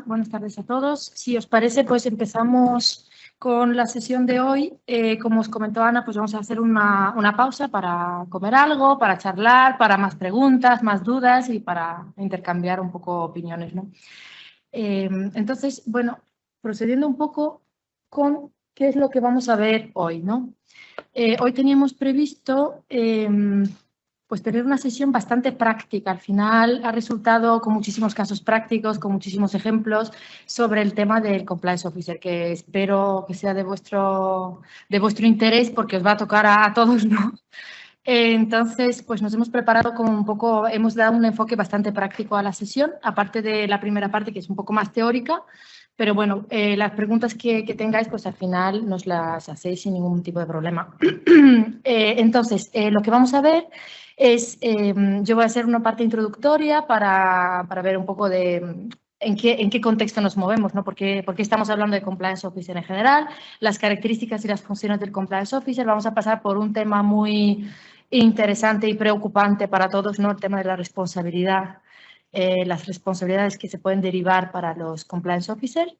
Buenas tardes a todos. Si os parece, pues empezamos con la sesión de hoy. Como os comentó Ana, pues vamos a hacer una pausa para comer algo, para charlar, para más preguntas, más dudas y para intercambiar un poco opiniones, ¿no? Entonces, bueno, procediendo un poco con qué es lo que vamos a ver hoy, ¿no? Hoy teníamos previsto pues tener una sesión bastante práctica. Al final ha resultado con muchísimos casos prácticos, con muchísimos ejemplos sobre el tema del Compliance Officer, que espero que sea de vuestro interés porque os va a tocar a todos, ¿no? Entonces, pues nos hemos preparado como un poco, hemos dado un enfoque bastante práctico a la sesión, aparte de la primera parte que es un poco más teórica, pero bueno, las preguntas que tengáis, pues al final nos las hacéis sin ningún tipo de problema. Entonces, lo que vamos a ver es, yo voy a hacer una parte introductoria para ver un poco de en qué contexto nos movemos, ¿no? ¿Por qué estamos hablando de Compliance Officer en general? Las características y las funciones del Compliance Officer. Vamos a pasar por un tema muy interesante y preocupante para todos, ¿no? El tema de la responsabilidad, las responsabilidades que se pueden derivar para los Compliance Officers,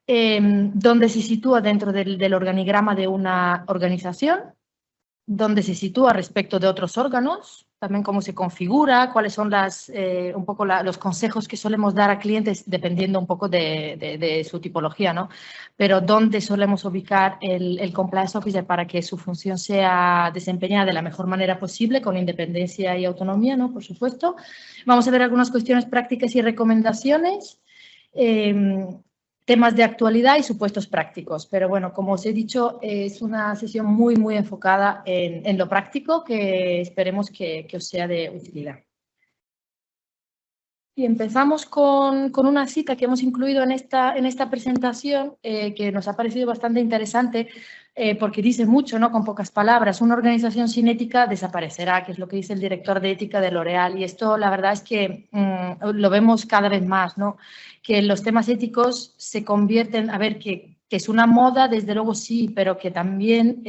dónde se sitúa dentro del organigrama de una organización, dónde se sitúa respecto de otros órganos, también cómo se configura, cuáles son un poco los consejos que solemos dar a clientes dependiendo un poco de su tipología, ¿no? Pero dónde solemos ubicar el Compliance Officer para que su función sea desempeñada de la mejor manera posible, con independencia y autonomía, ¿no? Por supuesto. Vamos a ver algunas cuestiones prácticas y recomendaciones. Temas de actualidad y supuestos prácticos. Pero bueno, como os he dicho, es una sesión muy, muy enfocada en lo práctico que esperemos que os sea de utilidad. Y empezamos con una cita que hemos incluido en esta presentación que nos ha parecido bastante interesante porque dice mucho, ¿no? Con pocas palabras. Una organización sin ética desaparecerá, que es lo que dice el director de ética de L'Oréal. Y esto, la verdad es que lo vemos cada vez más, ¿no? Que los temas éticos se convierten, a ver, que es una moda, desde luego sí, pero que también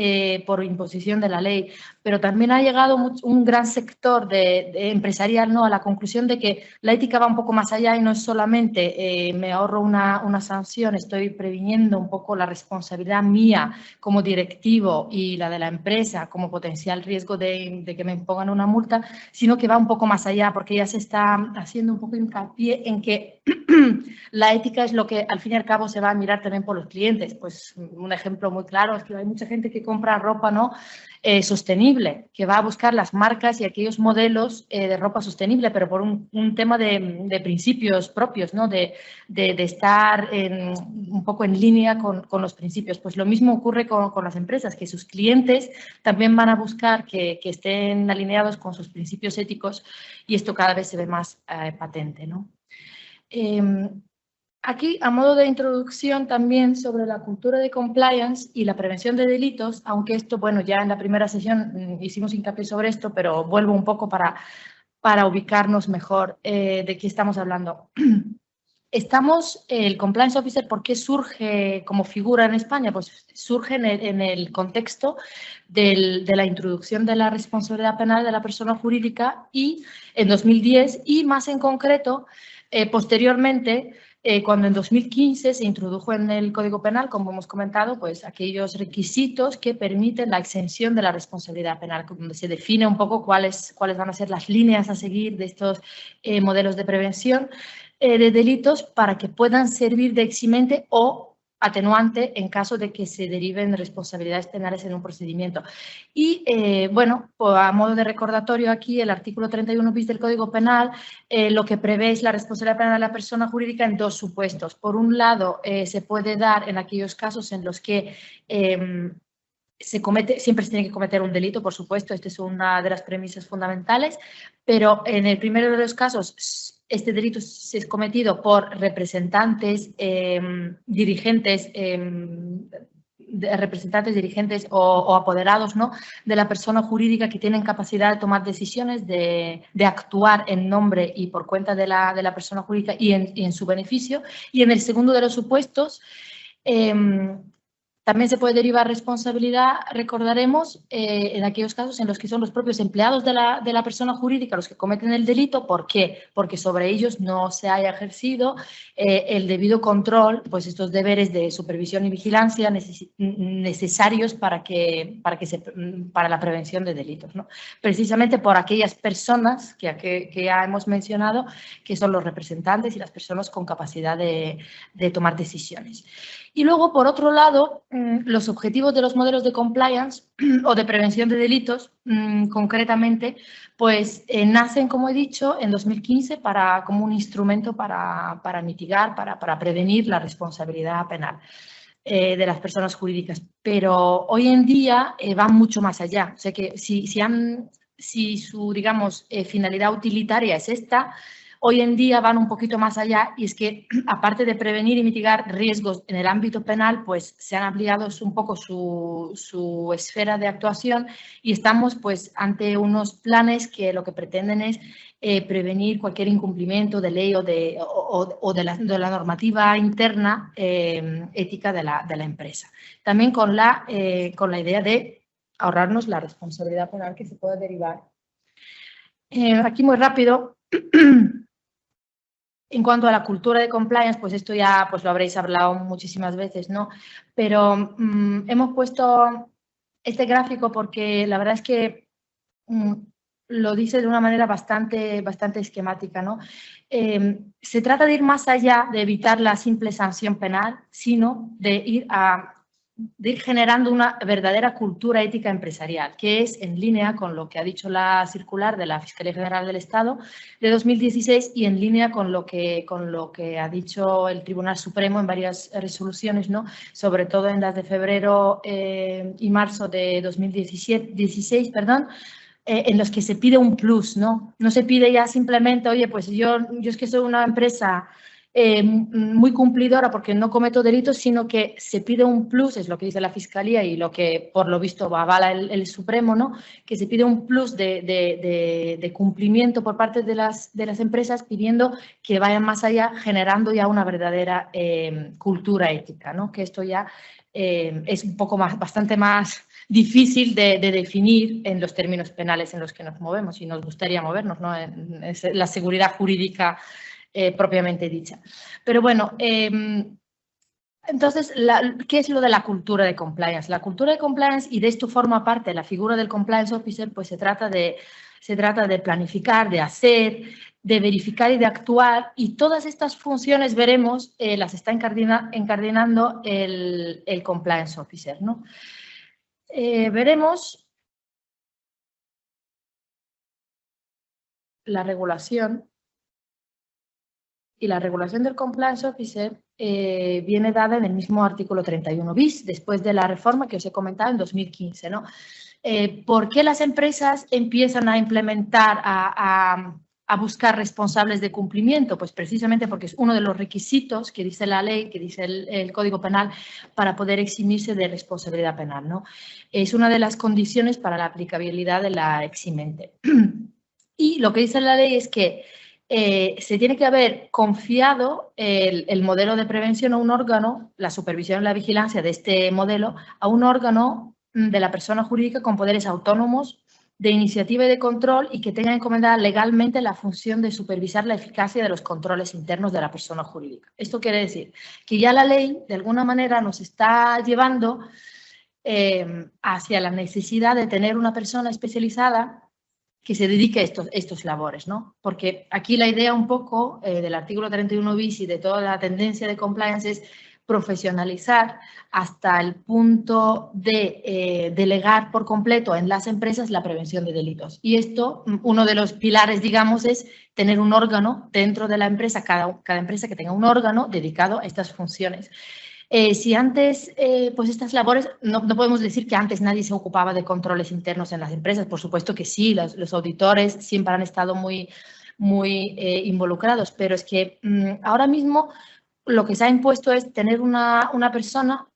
por imposición de la ley. Pero también ha llegado un gran sector de empresarial, ¿no? A la conclusión de que la ética va un poco más allá y no es solamente me ahorro una sanción, estoy previniendo un poco la responsabilidad mía como directivo y la de la empresa como potencial riesgo de que me impongan una multa, sino que va un poco más allá porque ya se está haciendo un poco hincapié en que la ética es lo que al fin y al cabo se va a mirar también por los clientes. Pues un ejemplo muy claro es que hay mucha gente que compra ropa, ¿no? Sostenible, que va a buscar las marcas y aquellos modelos de ropa sostenible, pero por un tema de principios propios, ¿no? De estar un poco en línea con los principios. Pues lo mismo ocurre con las empresas, que sus clientes también van a buscar que estén alineados con sus principios éticos y esto cada vez se ve más patente, ¿no? Aquí, a modo de introducción también sobre la cultura de compliance y la prevención de delitos, aunque esto, bueno, ya en la primera sesión hicimos hincapié sobre esto, pero vuelvo un poco para ubicarnos mejor de qué estamos hablando. El Compliance Officer, ¿por qué surge como figura en España? Pues surge en el contexto de la introducción de la responsabilidad penal de la persona jurídica y en 2010 y más en concreto, posteriormente, cuando en 2015 se introdujo en el Código Penal, como hemos comentado, pues aquellos requisitos que permiten la exención de la responsabilidad penal, donde se define un poco cuáles van a ser las líneas a seguir de estos modelos de prevención de delitos para que puedan servir de eximente o atenuante en caso de que se deriven responsabilidades penales en un procedimiento. Y, bueno, pues a modo de recordatorio aquí, el artículo 31 bis del Código Penal lo que prevé es la responsabilidad penal de la persona jurídica en dos supuestos. Por un lado, se puede dar en aquellos casos en los que siempre se tiene que cometer un delito, por supuesto, esta es una de las premisas fundamentales, pero en el primero de los casos este delito es cometido por representantes, dirigentes, o apoderados, ¿no? De la persona jurídica que tienen capacidad de tomar decisiones, de actuar en nombre y por cuenta de la persona jurídica y en su beneficio. Y en el segundo de los supuestos, También se puede derivar responsabilidad, recordaremos, en aquellos casos en los que son los propios empleados de la persona jurídica los que cometen el delito. ¿Por qué? Porque sobre ellos no se haya ejercido el debido control, pues estos deberes de supervisión y vigilancia necesarios para la prevención de delitos, ¿no? Precisamente por aquellas personas que ya hemos mencionado, que son los representantes y las personas con capacidad de tomar decisiones. Y luego, por otro lado, los objetivos de los modelos de compliance o de prevención de delitos, concretamente, pues nacen, como he dicho, en 2015 como un instrumento para mitigar, para prevenir la responsabilidad penal de las personas jurídicas. Pero hoy en día van mucho más allá. O sea que si su, digamos, finalidad utilitaria es esta, hoy en día van un poquito más allá, y es que, aparte de prevenir y mitigar riesgos en el ámbito penal, pues se han ampliado un poco su esfera de actuación, y estamos pues ante unos planes que lo que pretenden es prevenir cualquier incumplimiento de ley o de la normativa interna ética de la empresa. También con la idea de ahorrarnos la responsabilidad penal que se puede derivar. Aquí muy rápido. En cuanto a la cultura de compliance, pues esto ya pues lo habréis hablado muchísimas veces, ¿no? Pero hemos puesto este gráfico porque la verdad es que lo dice de una manera bastante esquemática, ¿no? Se trata de ir más allá de evitar la simple sanción penal, sino de ir generando una verdadera cultura ética empresarial, que es en línea con lo que ha dicho la circular de la Fiscalía General del Estado de 2016 y en línea con lo que ha dicho el Tribunal Supremo en varias resoluciones, ¿no? Sobre todo en las de febrero y marzo de 2016, en los que se pide un plus, ¿no? No se pide ya simplemente, oye, pues yo es que soy una empresa muy cumplidora porque no cometo delitos, sino que se pide un plus, es lo que dice la Fiscalía y lo que por lo visto avala el Supremo, ¿no? Que se pide un plus de cumplimiento por parte de las empresas, pidiendo que vayan más allá, generando ya una verdadera cultura ética, ¿no? Que esto ya es un poco bastante más difícil de definir en los términos penales en los que nos movemos y nos gustaría movernos, ¿no? Es la seguridad jurídica propiamente dicha. Pero bueno, entonces, ¿qué es lo de la cultura de compliance? La cultura de compliance, y de esto forma parte la figura del compliance officer, pues se trata de planificar, de hacer, de verificar y de actuar, y todas estas funciones, veremos, las está incardinando el compliance officer, ¿no? Veremos la regulación. Y la regulación del compliance officer viene dada en el mismo artículo 31 bis, después de la reforma que os he comentado en 2015, ¿no? ¿Por qué las empresas empiezan a implementar, a buscar responsables de cumplimiento? Pues precisamente porque es uno de los requisitos que dice la ley, que dice el Código Penal, para poder eximirse de responsabilidad penal, ¿no? Es una de las condiciones para la aplicabilidad de la eximente. Y lo que dice la ley es que se tiene que haber confiado el modelo de prevención a un órgano, la supervisión y la vigilancia de este modelo, a un órgano de la persona jurídica con poderes autónomos de iniciativa y de control, y que tenga encomendada legalmente la función de supervisar la eficacia de los controles internos de la persona jurídica. Esto quiere decir que ya la ley, de alguna manera, nos está llevando hacia la necesidad de tener una persona especializada que se dedique a estos labores, ¿no? Porque aquí la idea un poco del artículo 31 bis y de toda la tendencia de compliance es profesionalizar hasta el punto de delegar por completo en las empresas la prevención de delitos. Y esto, uno de los pilares, digamos, es tener un órgano dentro de la empresa, cada empresa que tenga un órgano dedicado a estas funciones. Si antes, pues estas labores, no podemos decir que antes nadie se ocupaba de controles internos en las empresas. Por supuesto que sí, los auditores siempre han estado muy involucrados, pero es que ahora mismo lo que se ha impuesto es tener una persona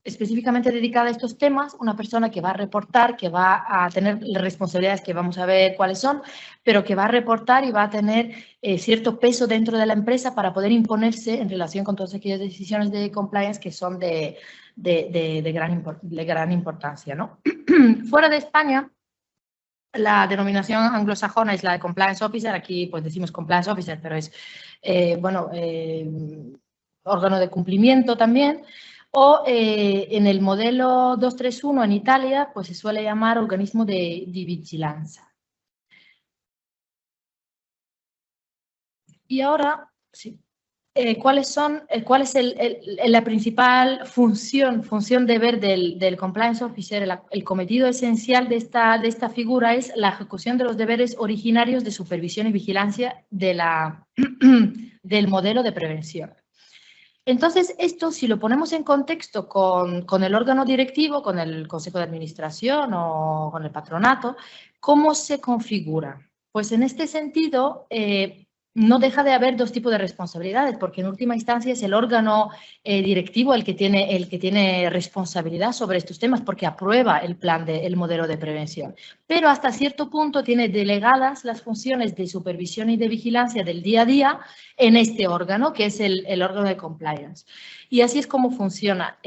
específicamente dedicada a estos temas, una persona que va a reportar, que va a tener responsabilidades que vamos a ver cuáles son, pero que va a reportar y va a tener cierto peso dentro de la empresa para poder imponerse en relación con todas aquellas decisiones de compliance que son de gran importancia, ¿no? Fuera de España, la denominación anglosajona es la de Compliance Officer. Aquí pues decimos Compliance Officer, pero es, órgano de cumplimiento también. O en el modelo 231 en Italia, pues se suele llamar organismo de vigilancia. Y ahora, sí. ¿Cuál es la principal función deber del Compliance Officer? El cometido esencial de esta figura es la ejecución de los deberes originarios de supervisión y vigilancia del modelo de prevención. Entonces, esto, si lo ponemos en contexto con el órgano directivo, con el Consejo de Administración o con el patronato, ¿cómo se configura? Pues en este sentido, no deja de haber dos tipos de responsabilidades, porque en última instancia es el órgano directivo el que tiene responsabilidad sobre estos temas, porque aprueba el modelo de prevención. Pero hasta cierto punto tiene delegadas las funciones de supervisión y de vigilancia del día a día en este órgano, que es el órgano de compliance. Y así es como funciona.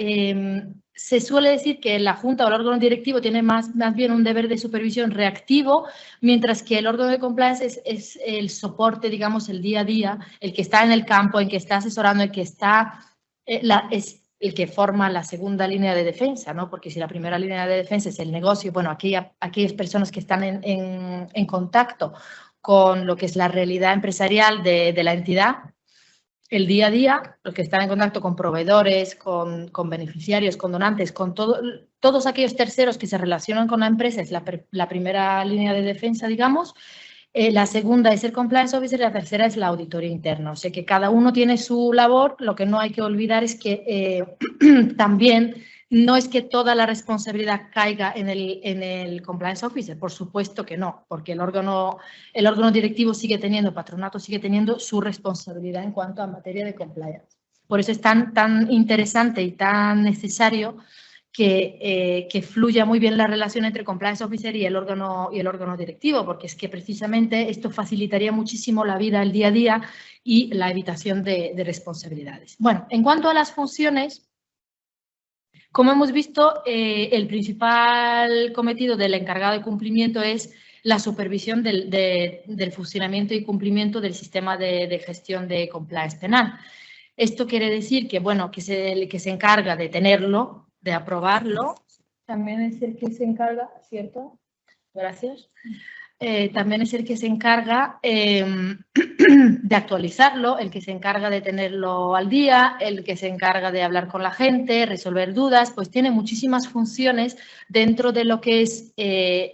Se suele decir que la Junta o el órgano directivo tiene más bien un deber de supervisión reactivo, mientras que el órgano de compliance es el soporte, digamos, el día a día, el que está en el campo, el que está asesorando, el que está, es el que forma la segunda línea de defensa, ¿no? Porque si la primera línea de defensa es el negocio, bueno, aquellas personas que están en contacto con lo que es la realidad empresarial de la entidad, el día a día, los que están en contacto con proveedores, con beneficiarios, con donantes, con todos aquellos terceros que se relacionan con la empresa, es la primera línea de defensa, digamos. La segunda es el compliance officer y la tercera es la auditoría interna. O sea que cada uno tiene su labor. Lo que no hay que olvidar es que también no es que toda la responsabilidad caiga en el compliance officer, por supuesto que no, porque el órgano directivo sigue teniendo, patronato sigue teniendo su responsabilidad en cuanto a materia de compliance. Por eso es tan interesante y tan necesario que fluya muy bien la relación entre compliance officer y el órgano directivo, porque es que precisamente esto facilitaría muchísimo la vida, el día a día y la evitación de responsabilidades. Bueno, en cuanto a las funciones, como hemos visto, el principal cometido del encargado de cumplimiento es la supervisión del funcionamiento y cumplimiento del sistema de gestión de compliance penal. Esto quiere decir que, bueno, que se encarga de tenerlo, de aprobarlo, también es el que se encarga, ¿cierto? Gracias. También es el que se encarga de actualizarlo, el que se encarga de tenerlo al día, el que se encarga de hablar con la gente, resolver dudas, pues tiene muchísimas funciones dentro de lo que es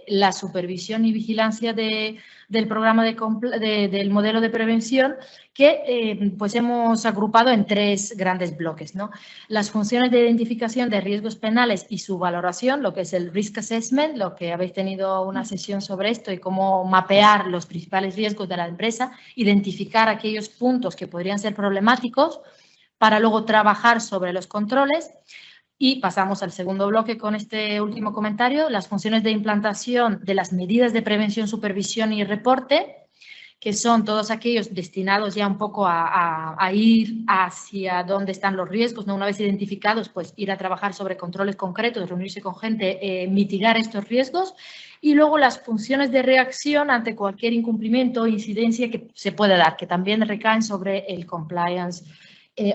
la supervisión y vigilancia del programa del modelo de prevención, que pues hemos agrupado en tres grandes bloques, ¿no? Las funciones de identificación de riesgos penales y su valoración, lo que es el risk assessment, lo que habéis tenido una sesión sobre esto y cómo mapear los principales riesgos de la empresa, identificar aquellos puntos que podrían ser problemáticos para luego trabajar sobre los controles. Y pasamos al segundo bloque con este último comentario, las funciones de implantación de las medidas de prevención, supervisión y reporte, que son todos aquellos destinados ya un poco a ir hacia dónde están los riesgos, ¿no? Una vez identificados, pues ir a trabajar sobre controles concretos, reunirse con gente, mitigar estos riesgos. Y luego las funciones de reacción ante cualquier incumplimiento o incidencia que se pueda dar, que también recaen sobre el Compliance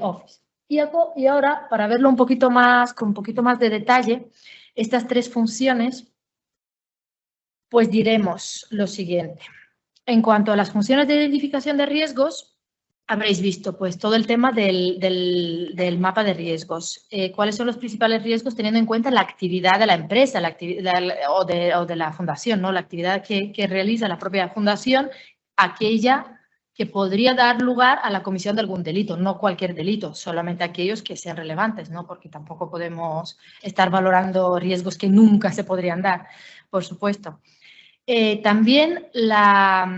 Office. Y ahora, para verlo un poquito más, con un poquito más de detalle, estas tres funciones, pues diremos lo siguiente. En cuanto a las funciones de identificación de riesgos, habréis visto pues todo el tema del mapa de riesgos. ¿Cuáles son los principales riesgos teniendo en cuenta la actividad de la empresa o de la fundación, ¿no? La actividad que realiza la propia fundación, aquella que podría dar lugar a la comisión de algún delito, no cualquier delito, solamente aquellos que sean relevantes, ¿no? Porque tampoco podemos estar valorando riesgos que nunca se podrían dar, por supuesto. También la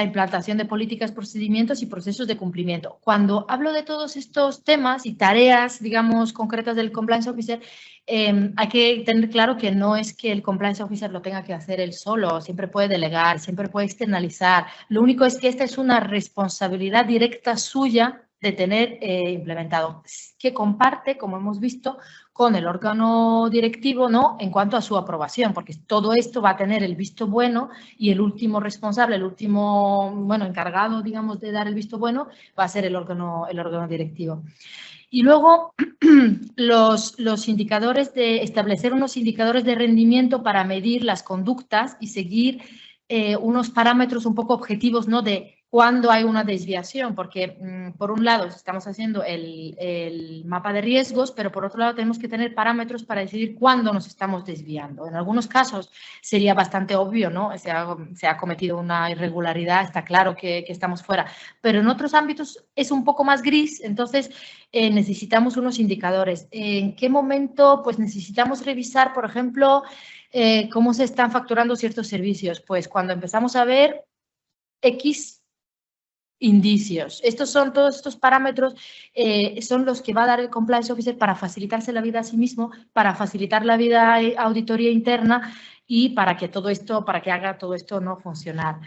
implantación de políticas, procedimientos y procesos de cumplimiento. Cuando hablo de todos estos temas y tareas, digamos, concretas del Compliance Officer, hay que tener claro que no es que el compliance officer lo tenga que hacer él solo, siempre puede delegar, siempre puede externalizar. Lo único es que esta es una responsabilidad directa suya de tener implementado, que comparte, como hemos visto, con el órgano directivo, ¿no? En cuanto a su aprobación, porque todo esto va a tener el visto bueno y el último responsable, el último, bueno, encargado, digamos, de dar el visto bueno, va a ser el órgano directivo. Y luego los indicadores de establecer unos indicadores de rendimiento para medir las conductas y seguir unos parámetros un poco objetivos, ¿no? De cuándo hay una desviación, porque por un lado estamos haciendo el mapa de riesgos, pero por otro lado tenemos que tener parámetros para decidir cuándo nos estamos desviando. En algunos casos sería bastante obvio, ¿no? Se ha cometido una irregularidad, está claro que estamos fuera, pero en otros ámbitos es un poco más gris, entonces necesitamos unos indicadores. ¿En qué momento? Pues necesitamos revisar, por ejemplo, cómo se están facturando ciertos servicios. Pues cuando empezamos a ver X indicios. Todos estos parámetros son los que va a dar el compliance officer para facilitarse la vida a sí mismo, para facilitar la vida a auditoría interna y para que haga todo esto no funcionar.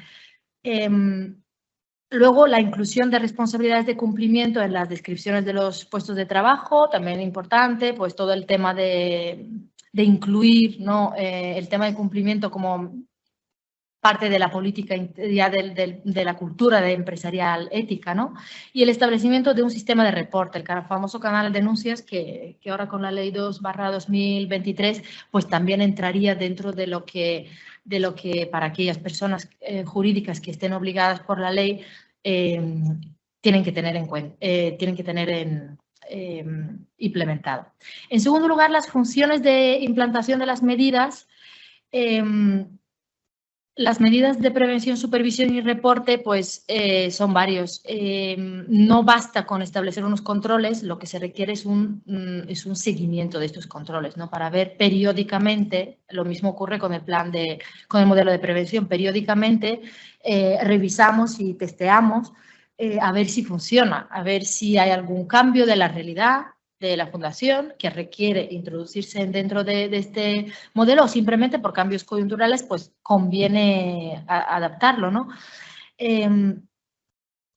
Luego, la inclusión de responsabilidades de cumplimiento en las descripciones de los puestos de trabajo, también importante, pues todo el tema de incluir, ¿no? El tema de cumplimiento como parte de la política, ya de la cultura de empresarial ética, ¿no? Y el establecimiento de un sistema de reporte, el famoso canal de denuncias que ahora con la ley 2/2023 pues también entraría dentro de lo que para aquellas personas jurídicas que estén obligadas por la ley tienen que tener en cuenta, tienen que tener implementado. En segundo lugar, las funciones de implantación de las medidas. Las medidas de prevención, supervisión y reporte pues son varios. No basta con establecer unos controles, lo que se requiere es un seguimiento de estos controles, ¿no? Para ver periódicamente, lo mismo ocurre con el modelo de prevención, periódicamente revisamos y testeamos a ver si funciona, a ver si hay algún cambio de la realidad de la fundación que requiere introducirse dentro de este modelo o simplemente por cambios coyunturales pues conviene adaptarlo, ¿no?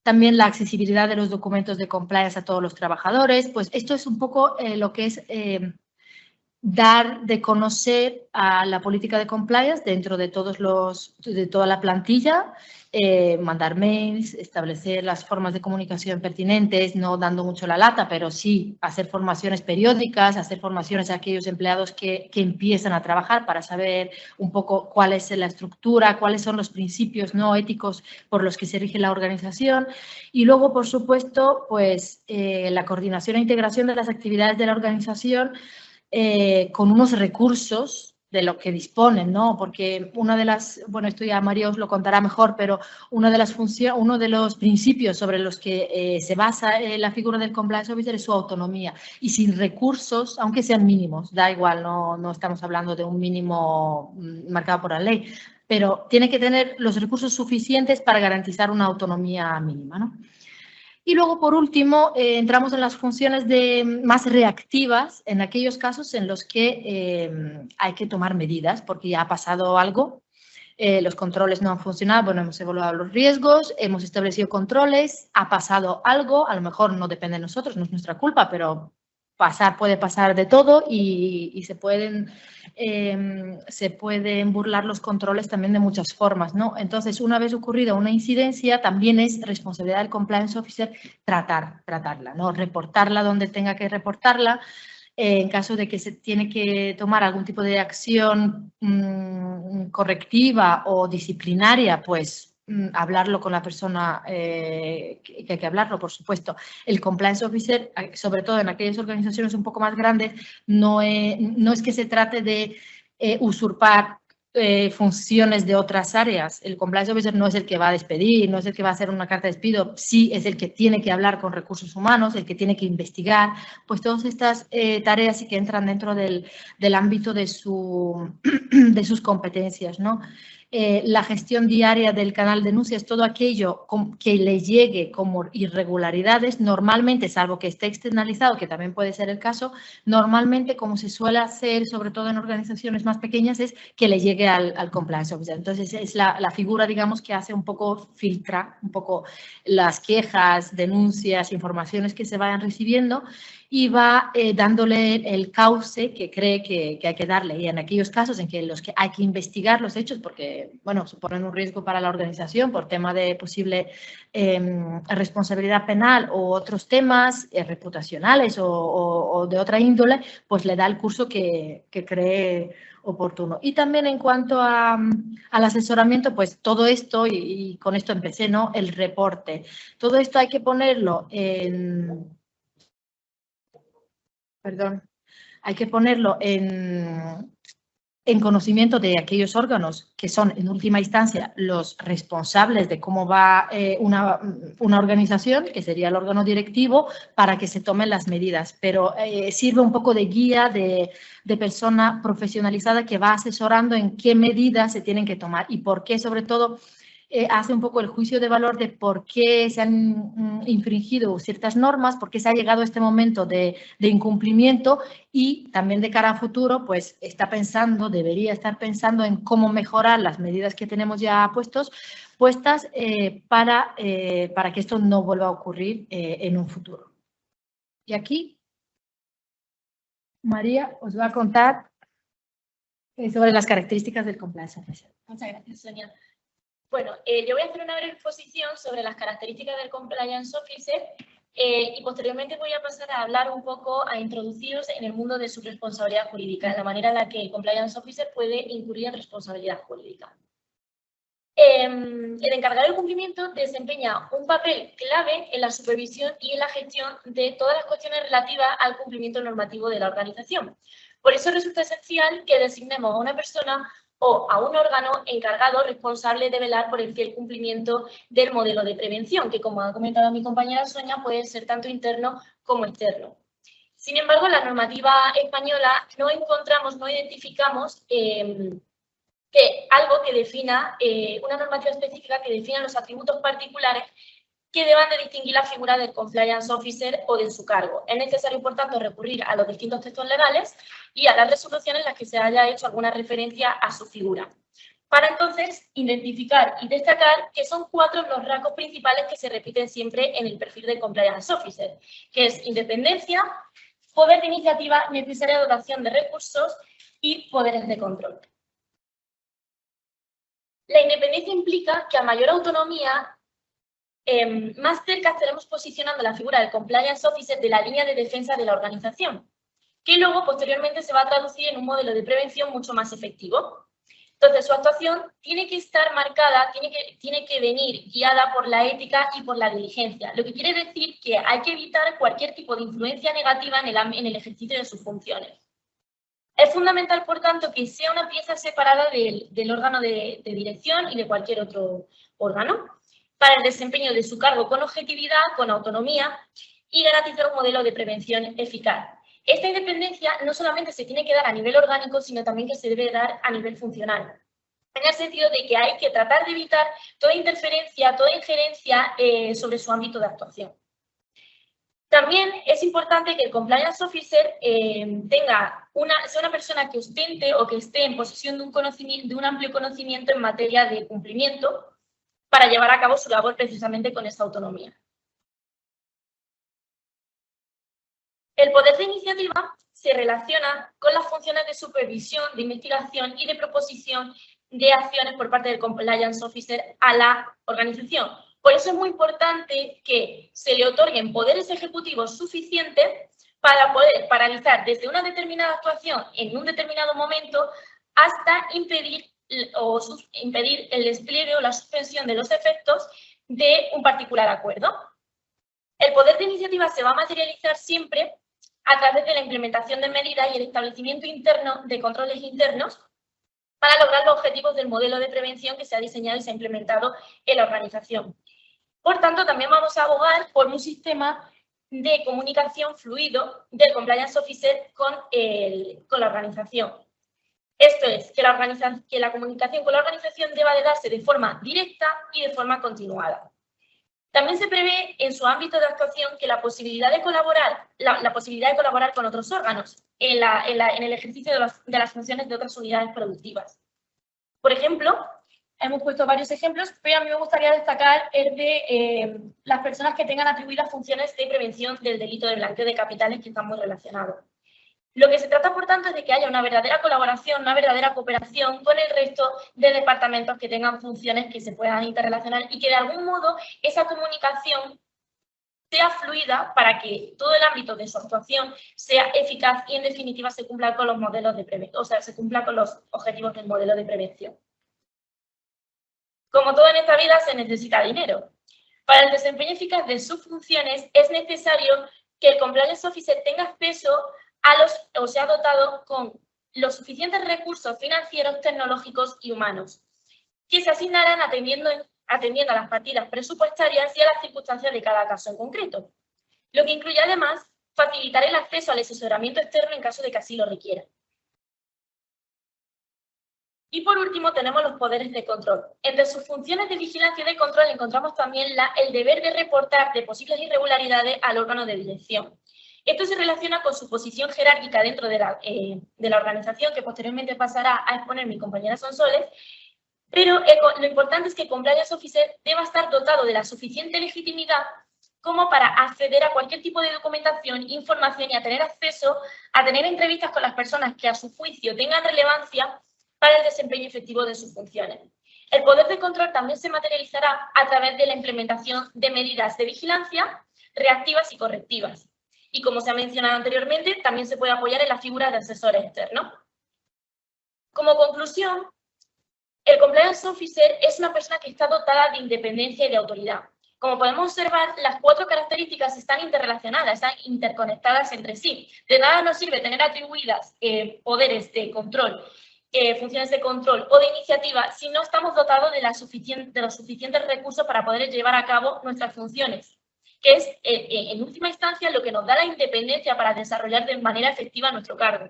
También la accesibilidad de los documentos de compliance a todos los trabajadores, pues esto es un poco lo que es dar de conocer a la política de compliance dentro de toda la plantilla, mandar mails, establecer las formas de comunicación pertinentes, no dando mucho la lata, pero sí hacer formaciones periódicas, hacer formaciones a aquellos empleados que empiezan a trabajar para saber un poco cuál es la estructura, cuáles son los principios no éticos por los que se rige la organización. Y luego, por supuesto, pues la coordinación e integración de las actividades de la organización con unos recursos de lo que disponen, ¿no? Porque una de las, bueno, esto ya María os lo contará mejor, pero uno de los principios sobre los que se basa la figura del compliance officer es su autonomía. Y sin recursos, aunque sean mínimos, da igual, no estamos hablando de un mínimo marcado por la ley, pero tiene que tener los recursos suficientes para garantizar una autonomía mínima, ¿no? Y luego, por último, entramos en las funciones más reactivas, en aquellos casos en los que hay que tomar medidas porque ya ha pasado algo, los controles no han funcionado, bueno, hemos evaluado los riesgos, hemos establecido controles, ha pasado algo, a lo mejor no depende de nosotros, no es nuestra culpa, pero puede pasar de todo y se pueden burlar los controles también de muchas formas, ¿no? Entonces, una vez ocurrida una incidencia, también es responsabilidad del compliance officer tratarla, ¿no? Reportarla donde tenga que reportarla. En caso de que se tiene que tomar algún tipo de acción correctiva o disciplinaria, pues hablarlo con la persona que hay que hablarlo, por supuesto. El compliance officer, sobre todo en aquellas organizaciones un poco más grandes, no es que se trate de usurpar funciones de otras áreas. El compliance officer no es el que va a despedir, no es el que va a hacer una carta de despido, sí es el que tiene que hablar con recursos humanos, el que tiene que investigar, pues todas estas tareas sí que entran dentro del ámbito de sus competencias, ¿no? la gestión diaria del canal de denuncias, todo aquello que le llegue como irregularidades, normalmente, salvo que esté externalizado, que también puede ser el caso, normalmente, como se suele hacer, sobre todo en organizaciones más pequeñas, es que le llegue al compliance officer. Entonces, es la figura, digamos, que hace un poco, filtra un poco las quejas, denuncias, informaciones que se vayan recibiendo y va dándole el cauce que cree que hay que darle. Y en aquellos casos en que los que hay que investigar los hechos, porque, bueno, suponen un riesgo para la organización por tema de posible responsabilidad penal o otros temas reputacionales o de otra índole, pues le da el curso que cree oportuno. Y también en cuanto al asesoramiento, pues todo esto, y con esto empecé, ¿no? El reporte. Todo esto hay que ponerlo hay que ponerlo en conocimiento de aquellos órganos que son, en última instancia, los responsables de cómo va una organización, que sería el órgano directivo, para que se tomen las medidas. Pero sirve un poco de guía de persona profesionalizada que va asesorando en qué medidas se tienen que tomar y por qué, sobre todo, hace un poco el juicio de valor de por qué se han infringido ciertas normas, por qué se ha llegado a este momento de incumplimiento y también de cara a futuro, pues está pensando, debería estar pensando en cómo mejorar las medidas que tenemos ya puestas para que esto no vuelva a ocurrir en un futuro. Y aquí, María os va a contar sobre las características del compliance officer. Muchas gracias, Sonia. Bueno, yo voy a hacer una breve exposición sobre las características del Compliance Officer y posteriormente voy a pasar a hablar un poco, a introduciros en el mundo de su responsabilidad jurídica, en la manera en la que el Compliance Officer puede incurrir en responsabilidad jurídica. El encargado del cumplimiento desempeña un papel clave en la supervisión y en la gestión de todas las cuestiones relativas al cumplimiento normativo de la organización. Por eso resulta esencial que designemos a una persona o a un órgano encargado responsable de velar por el fiel cumplimiento del modelo de prevención, que, como ha comentado mi compañera Sonia, puede ser tanto interno como externo. Sin embargo, en la normativa española no encontramos, no identificamos algo que defina, una normativa específica que defina los atributos particulares que deban de distinguir la figura del compliance officer o de su cargo. Es necesario, por tanto, recurrir a los distintos textos legales y a las resoluciones en las que se haya hecho alguna referencia a su figura, para entonces identificar y destacar que son 4 los rasgos principales que se repiten siempre en el perfil del compliance officer, que es independencia, poder de iniciativa, necesaria dotación de recursos y poderes de control. La independencia implica que a mayor autonomía, más cerca estaremos posicionando la figura del compliance officer de la línea de defensa de la organización, que luego posteriormente se va a traducir en un modelo de prevención mucho más efectivo. Entonces, su actuación tiene que estar marcada, tiene que venir guiada por la ética y por la diligencia, lo que quiere decir que hay que evitar cualquier tipo de influencia negativa en el ejercicio de sus funciones. Es fundamental, por tanto, que sea una pieza separada del órgano de dirección y de cualquier otro órgano para el desempeño de su cargo con objetividad, con autonomía y garantizar un modelo de prevención eficaz. Esta independencia no solamente se tiene que dar a nivel orgánico, sino también que se debe dar a nivel funcional, en el sentido de que hay que tratar de evitar toda interferencia, toda injerencia sobre su ámbito de actuación. También es importante que el compliance officer sea una persona que ostente o que esté en posesión de un amplio conocimiento en materia de cumplimiento para llevar a cabo su labor precisamente con esta autonomía. El poder de iniciativa se relaciona con las funciones de supervisión, de investigación y de proposición de acciones por parte del compliance officer a la organización. Por eso es muy importante que se le otorguen poderes ejecutivos suficientes para poder paralizar desde una determinada actuación en un determinado momento hasta impedir el despliegue o la suspensión de los efectos de un particular acuerdo. El poder de iniciativa se va a materializar siempre a través de la implementación de medidas y el establecimiento interno de controles internos para lograr los objetivos del modelo de prevención que se ha diseñado y se ha implementado en la organización. Por tanto, también vamos a abogar por un sistema de comunicación fluido del compliance officer con la organización. Esto es, que la comunicación con la organización deba de darse de forma directa y de forma continuada. También se prevé en su ámbito de actuación que la posibilidad de colaborar, con otros órganos en el ejercicio de las funciones de otras unidades productivas. Por ejemplo, hemos puesto varios ejemplos, pero a mí me gustaría destacar el de las personas que tengan atribuidas funciones de prevención del delito de blanqueo de capitales, que están muy relacionados. Lo que se trata, por tanto, es de que haya una verdadera colaboración, una verdadera cooperación con el resto de departamentos que tengan funciones que se puedan interrelacionar y que, de algún modo, esa comunicación sea fluida para que todo el ámbito de su actuación sea eficaz y, en definitiva, se cumpla con los modelos de prevención, o sea, se cumpla con los objetivos del modelo de prevención. Como todo en esta vida, se necesita dinero. Para el desempeño eficaz de sus funciones es necesario que el Compliance Officer tenga acceso o sea dotado con los suficientes recursos financieros, tecnológicos y humanos, que se asignarán atendiendo a las partidas presupuestarias y a las circunstancias de cada caso en concreto, lo que incluye además facilitar el acceso al asesoramiento externo en caso de que así lo requiera. Y por último tenemos los poderes de control. Entre sus funciones de vigilancia y de control encontramos también el deber de reportar de posibles irregularidades al órgano de dirección. Esto se relaciona con su posición jerárquica dentro de la organización, que posteriormente pasará a exponer mi compañera Sonsoles, pero lo importante es que el Compliance Officer deba estar dotado de la suficiente legitimidad como para acceder a cualquier tipo de documentación, información y a tener acceso a tener entrevistas con las personas que a su juicio tengan relevancia para el desempeño efectivo de sus funciones. El poder de control también se materializará a través de la implementación de medidas de vigilancia reactivas y correctivas. Y como se ha mencionado anteriormente, también se puede apoyar en la figura de asesor externo. Como conclusión, el Compliance Officer es una persona que está dotada de independencia y de autoridad. Como podemos observar, las 4 características están interrelacionadas, están interconectadas entre sí. De nada nos sirve tener atribuidas poderes de control, funciones de control o de iniciativa si no estamos dotados de los suficientes recursos para poder llevar a cabo nuestras funciones, que es, en última instancia, lo que nos da la independencia para desarrollar de manera efectiva nuestro cargo.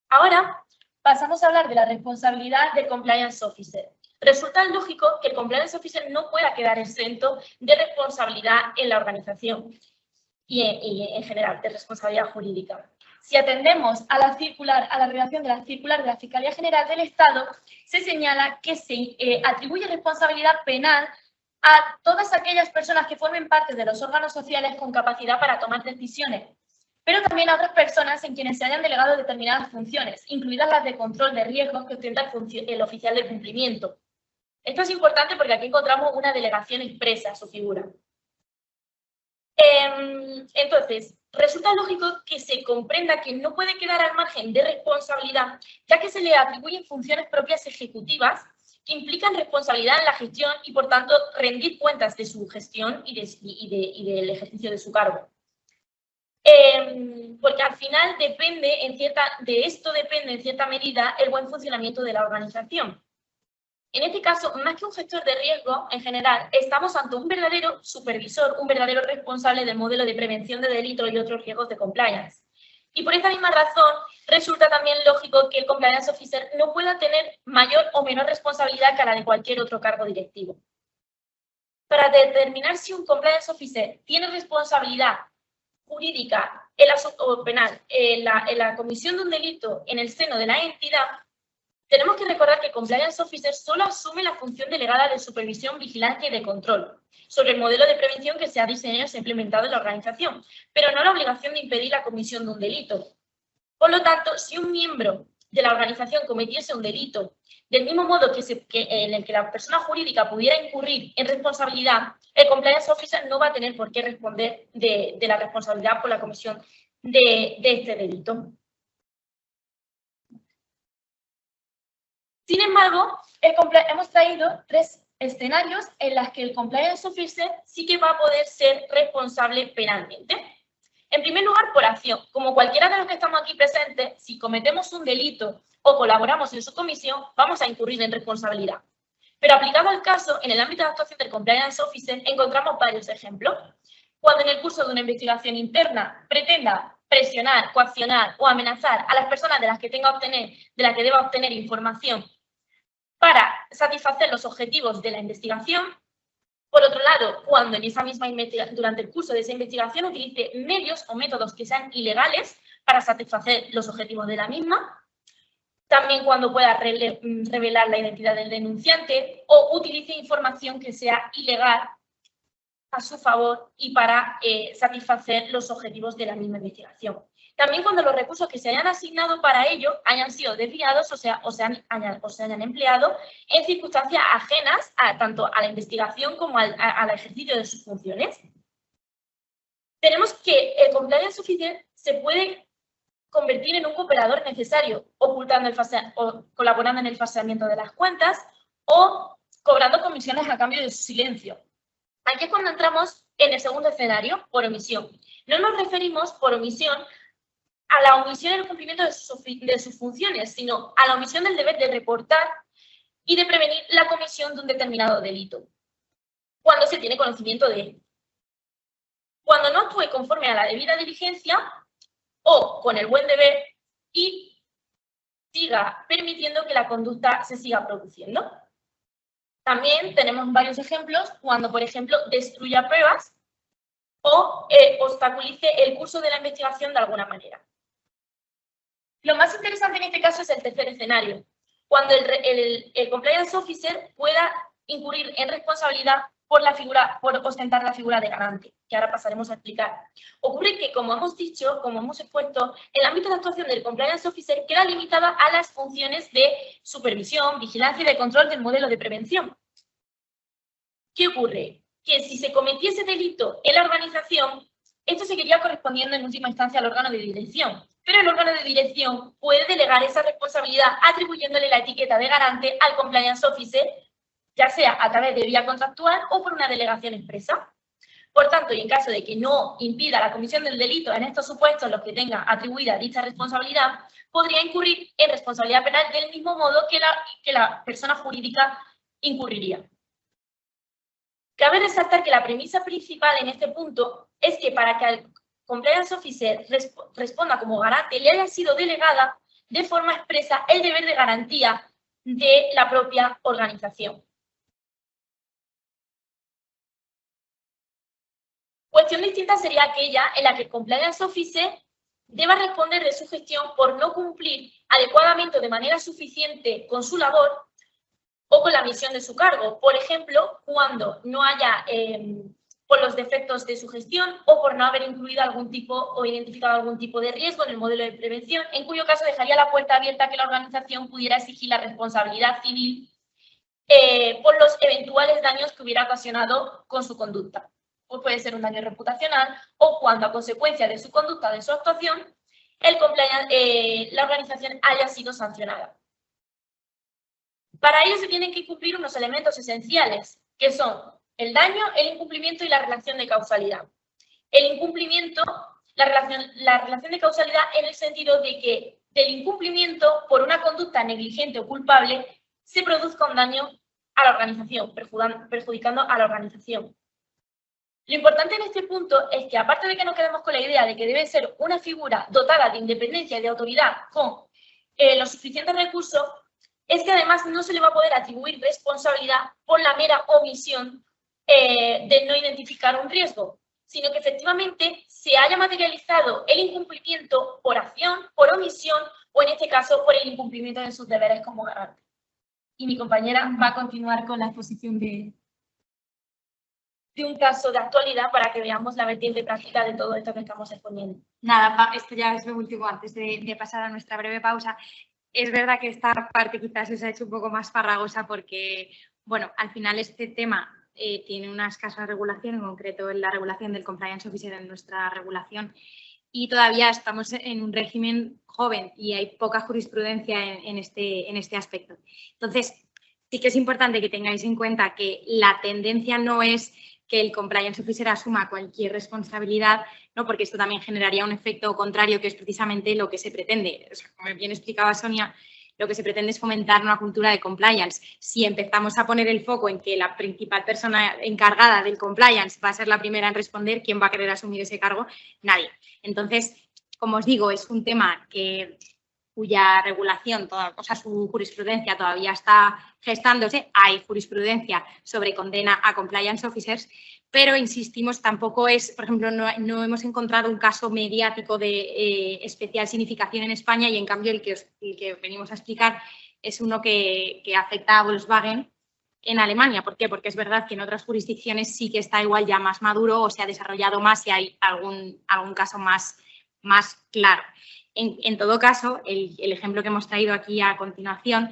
Ahora pasamos a hablar de la responsabilidad del Compliance Officer. Resulta lógico que el Compliance Officer no pueda quedar exento de responsabilidad en la organización y en general, de responsabilidad jurídica. Si atendemos a la redacción de la circular de la Fiscalía General del Estado, se señala que se atribuye responsabilidad penal a todas aquellas personas que formen parte de los órganos sociales con capacidad para tomar decisiones, pero también a otras personas en quienes se hayan delegado determinadas funciones, incluidas las de control de riesgos que ostenta el oficial de cumplimiento. Esto es importante porque aquí encontramos una delegación expresa a su figura. Entonces, resulta lógico que se comprenda que no puede quedar al margen de responsabilidad, ya que se le atribuyen funciones propias ejecutivas que implican responsabilidad en la gestión y, por tanto, rendir cuentas de su gestión y del ejercicio de su cargo. Porque al final de esto depende en cierta medida el buen funcionamiento de la organización. En este caso, más que un gestor de riesgo, en general, estamos ante un verdadero supervisor, un verdadero responsable del modelo de prevención de delitos y otros riesgos de compliance. Y por esta misma razón, resulta también lógico que el Compliance Officer no pueda tener mayor o menor responsabilidad que la de cualquier otro cargo directivo. Para determinar si un Compliance Officer tiene responsabilidad jurídica o penal en la comisión de un delito en el seno de la entidad, tenemos que recordar que el Compliance Officer solo asume la función delegada de supervisión, vigilancia y de control sobre el modelo de prevención que se ha diseñado y se ha implementado en la organización, pero no la obligación de impedir la comisión de un delito. Por lo tanto, si un miembro de la organización cometiese un delito, del mismo modo en el que la persona jurídica pudiera incurrir en responsabilidad, el Compliance Officer no va a tener por qué responder de la responsabilidad por la comisión de este delito. Sin embargo, hemos traído 3 escenarios en los que el Compliance Officer sí que va a poder ser responsable penalmente. En primer lugar, por acción. Como cualquiera de los que estamos aquí presentes, si cometemos un delito o colaboramos en su comisión, vamos a incurrir en responsabilidad. Pero aplicado al caso, en el ámbito de actuación del Compliance Officer, encontramos varios ejemplos. Cuando en el curso de una investigación interna pretenda presionar, coaccionar o amenazar a las personas de las que deba obtener información para satisfacer los objetivos de la investigación. Por otro lado, cuando durante el curso de esa investigación utilice medios o métodos que sean ilegales para satisfacer los objetivos de la misma. También cuando pueda revelar la identidad del denunciante o utilice información que sea ilegal a su favor y para satisfacer los objetivos de la misma investigación. También cuando los recursos que se hayan asignado para ello hayan sido desviados o se hayan empleado en circunstancias ajenas tanto a la investigación como al ejercicio de sus funciones. Tenemos que el compliance officer se puede convertir en un cooperador necesario, o colaborando en el falseamiento de las cuentas o cobrando comisiones a cambio de su silencio. Aquí es cuando entramos en el segundo escenario, por omisión. No nos referimos por omisión a la omisión en el cumplimiento de sus funciones, sino a la omisión del deber de reportar y de prevenir la comisión de un determinado delito, cuando se tiene conocimiento de él. Cuando no actúe conforme a la debida diligencia o con el buen deber y siga permitiendo que la conducta se siga produciendo. También tenemos varios ejemplos cuando, por ejemplo, destruya pruebas o obstaculice el curso de la investigación de alguna manera. Lo más interesante en este caso es el tercer escenario, cuando el compliance officer pueda incurrir en responsabilidad por ostentar la figura de garante, que ahora pasaremos a explicar. Ocurre que, como hemos dicho, como hemos expuesto, el ámbito de actuación del compliance officer queda limitada a las funciones de supervisión, vigilancia y de control del modelo de prevención. ¿Qué ocurre? Que si se cometiese delito en la organización, esto seguiría correspondiendo en última instancia al órgano de dirección, pero el órgano de dirección puede delegar esa responsabilidad atribuyéndole la etiqueta de garante al compliance officer, ya sea a través de vía contractual o por una delegación expresa. Por tanto, y en caso de que no impida la comisión del delito en estos supuestos los que tenga atribuida dicha responsabilidad, podría incurrir en responsabilidad penal del mismo modo que la persona jurídica incurriría. Cabe resaltar que la premisa principal en este punto es que para que el compliance officer responda como garante le haya sido delegada de forma expresa el deber de garantía de la propia organización. Cuestión distinta sería aquella en la que el compliance officer deba responder de su gestión por no cumplir adecuadamente o de manera suficiente con su labor o con la misión de su cargo. Por ejemplo, cuando no haya, por los defectos de su gestión o por no haber incluido algún tipo o identificado algún tipo de riesgo en el modelo de prevención, en cuyo caso dejaría la puerta abierta a que la organización pudiera exigir la responsabilidad civil por los eventuales daños que hubiera ocasionado con su conducta. Pues puede ser un daño reputacional o cuando a consecuencia de su conducta, de su actuación, la organización haya sido sancionada. Para ello se tienen que cumplir unos elementos esenciales, que son el daño, el incumplimiento y la relación de causalidad. El incumplimiento, la relación de causalidad en el sentido de que del incumplimiento por una conducta negligente o culpable se produzca un daño a la organización, perjudicando a la organización. Lo importante en este punto es que, aparte de que nos quedemos con la idea de que debe ser una figura dotada de independencia y de autoridad con los suficientes recursos, es que además no se le va a poder atribuir responsabilidad por la mera omisión de no identificar un riesgo, sino que efectivamente se haya materializado el incumplimiento por acción, por omisión o en este caso por el incumplimiento de sus deberes como garante. Y mi compañera va a continuar con la exposición de un caso de actualidad para que veamos la vertiente práctica de todo esto que estamos exponiendo. Nada, esto ya es lo último antes de pasar a nuestra breve pausa. Es verdad que esta parte quizás se ha hecho un poco más farragosa porque, bueno, al final este tema tiene una escasa regulación, en concreto en la regulación del compliance officer en nuestra regulación, y todavía estamos en un régimen joven y hay poca jurisprudencia en este aspecto. Entonces, sí que es importante que tengáis en cuenta que la tendencia no es que el compliance officer asuma cualquier responsabilidad, ¿no? Porque esto también generaría un efecto contrario, que es precisamente lo que se pretende. O sea, como bien explicaba Sonia, lo que se pretende es fomentar una cultura de compliance. Si empezamos a poner el foco en que la principal persona encargada del compliance va a ser la primera en responder, ¿quién va a querer asumir ese cargo? Nadie. Entonces, como os digo, es un tema cuya regulación, su jurisprudencia todavía está gestándose. Hay jurisprudencia sobre condena a compliance officers, pero insistimos, tampoco es, por ejemplo, no hemos encontrado un caso mediático de especial significación en España y en cambio el que venimos a explicar es uno que afecta a Volkswagen en Alemania. ¿Por qué? Porque es verdad que en otras jurisdicciones sí que está igual ya más maduro o se ha desarrollado más y hay algún caso más claro. En todo caso, el ejemplo que hemos traído aquí a continuación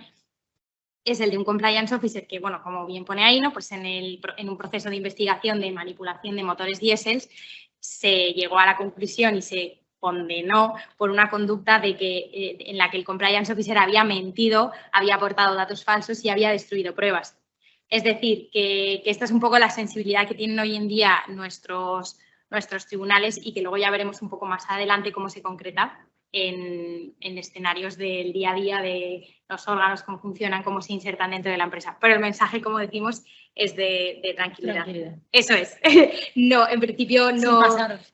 es el de un compliance officer que, bueno, como bien pone ahí, ¿no? Pues en un proceso de investigación de manipulación de motores diésel se llegó a la conclusión y se condenó por una conducta en la que el compliance officer había mentido, había aportado datos falsos y había destruido pruebas. Es decir, que esta es un poco la sensibilidad que tienen hoy en día nuestros tribunales y que luego ya veremos un poco más adelante cómo se concreta en escenarios del día a día de los órganos, cómo funcionan, cómo se insertan dentro de la empresa. Pero el mensaje, como decimos, es de tranquilidad. Eso es. No, en principio no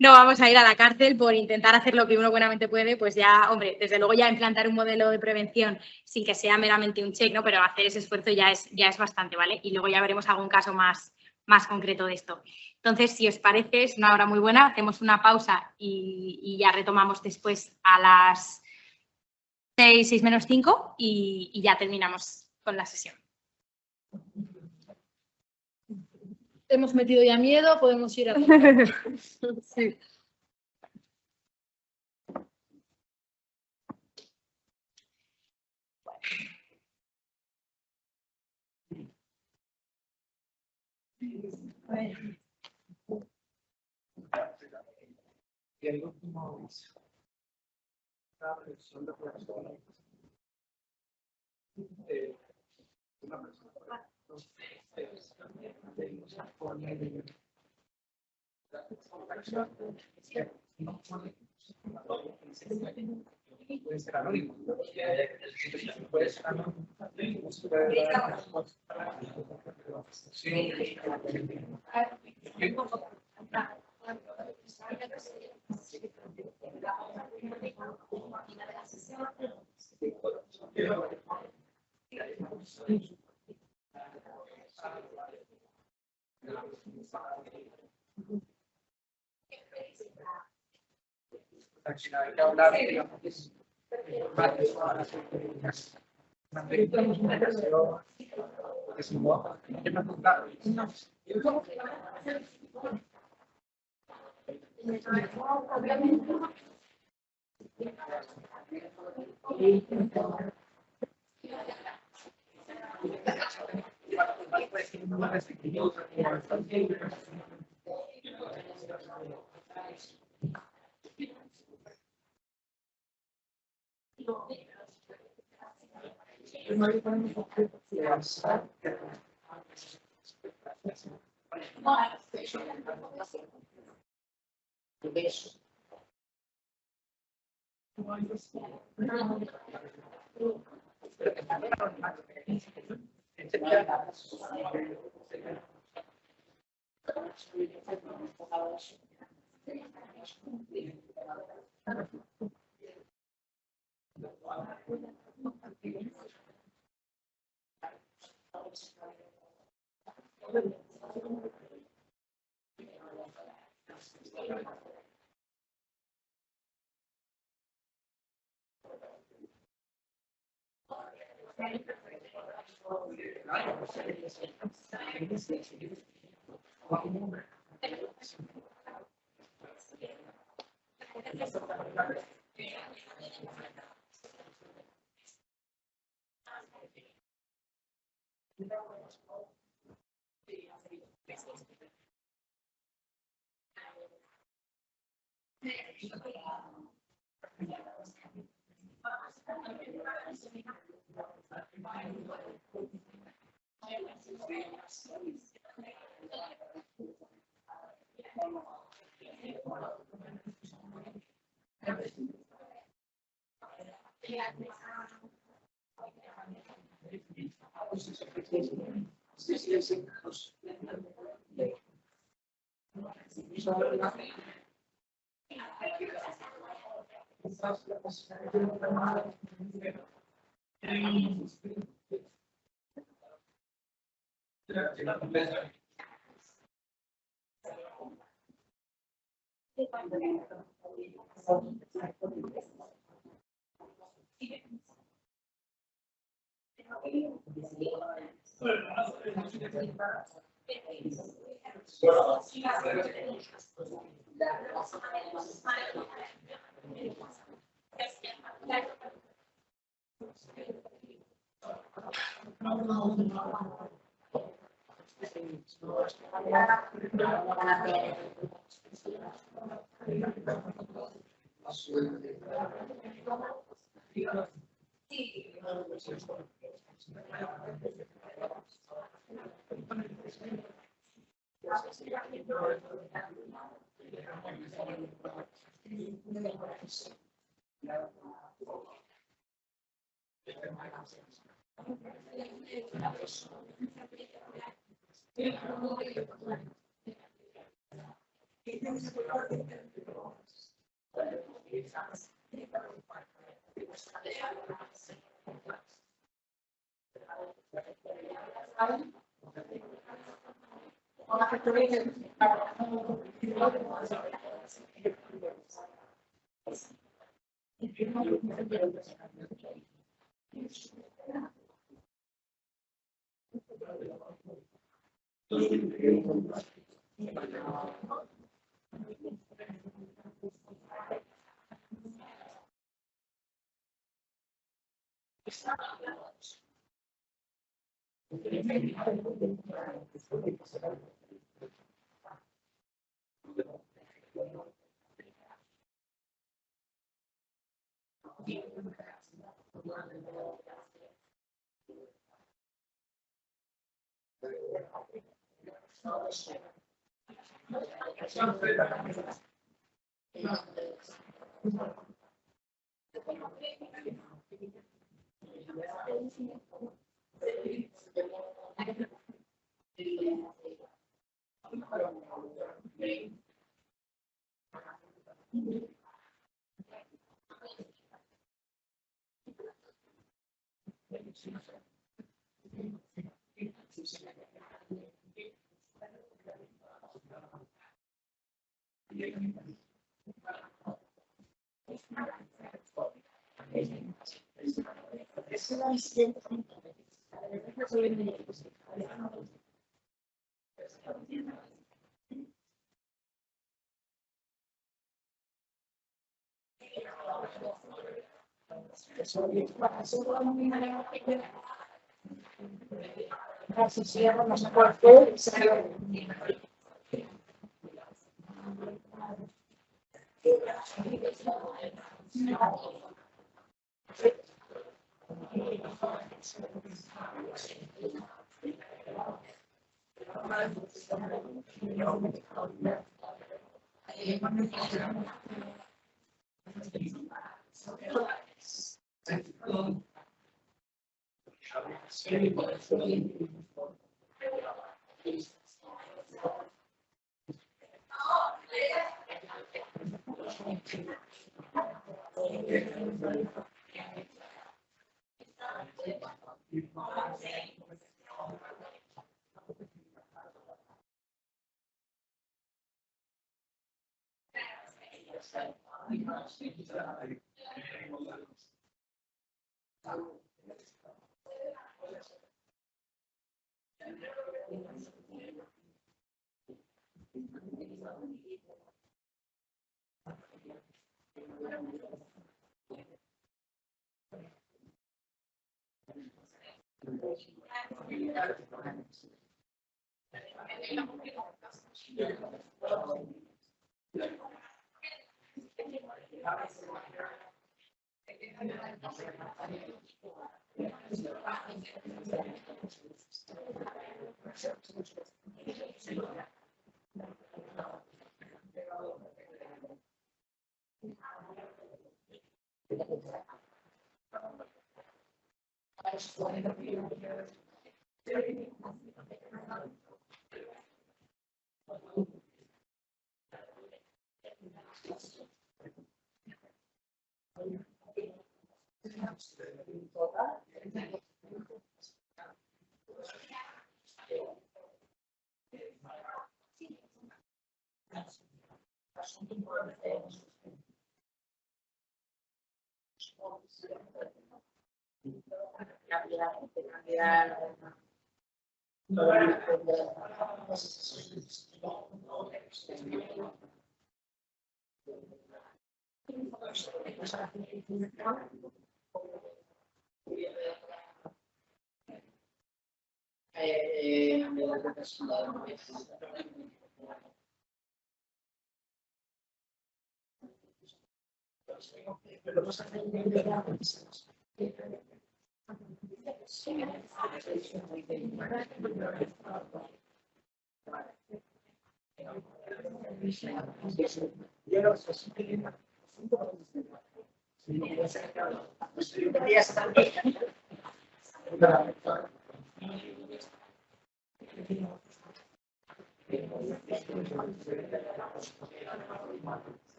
vamos a ir a la cárcel por intentar hacer lo que uno buenamente puede, pues ya, hombre, desde luego ya implantar un modelo de prevención sin que sea meramente un check, ¿no? Pero hacer ese esfuerzo ya es bastante, ¿vale? Y luego ya veremos algún caso más concreto de esto. Entonces, si os parece, es una hora muy buena, hacemos una pausa y ya retomamos después a las 6 menos 5 y ya terminamos con la sesión. Hemos metido ya miedo, podemos ir a... Sí. Puede ser anónimo. Puede ser anónimo. Hay que hablar, digamos, mantengamos una relación, porque si no,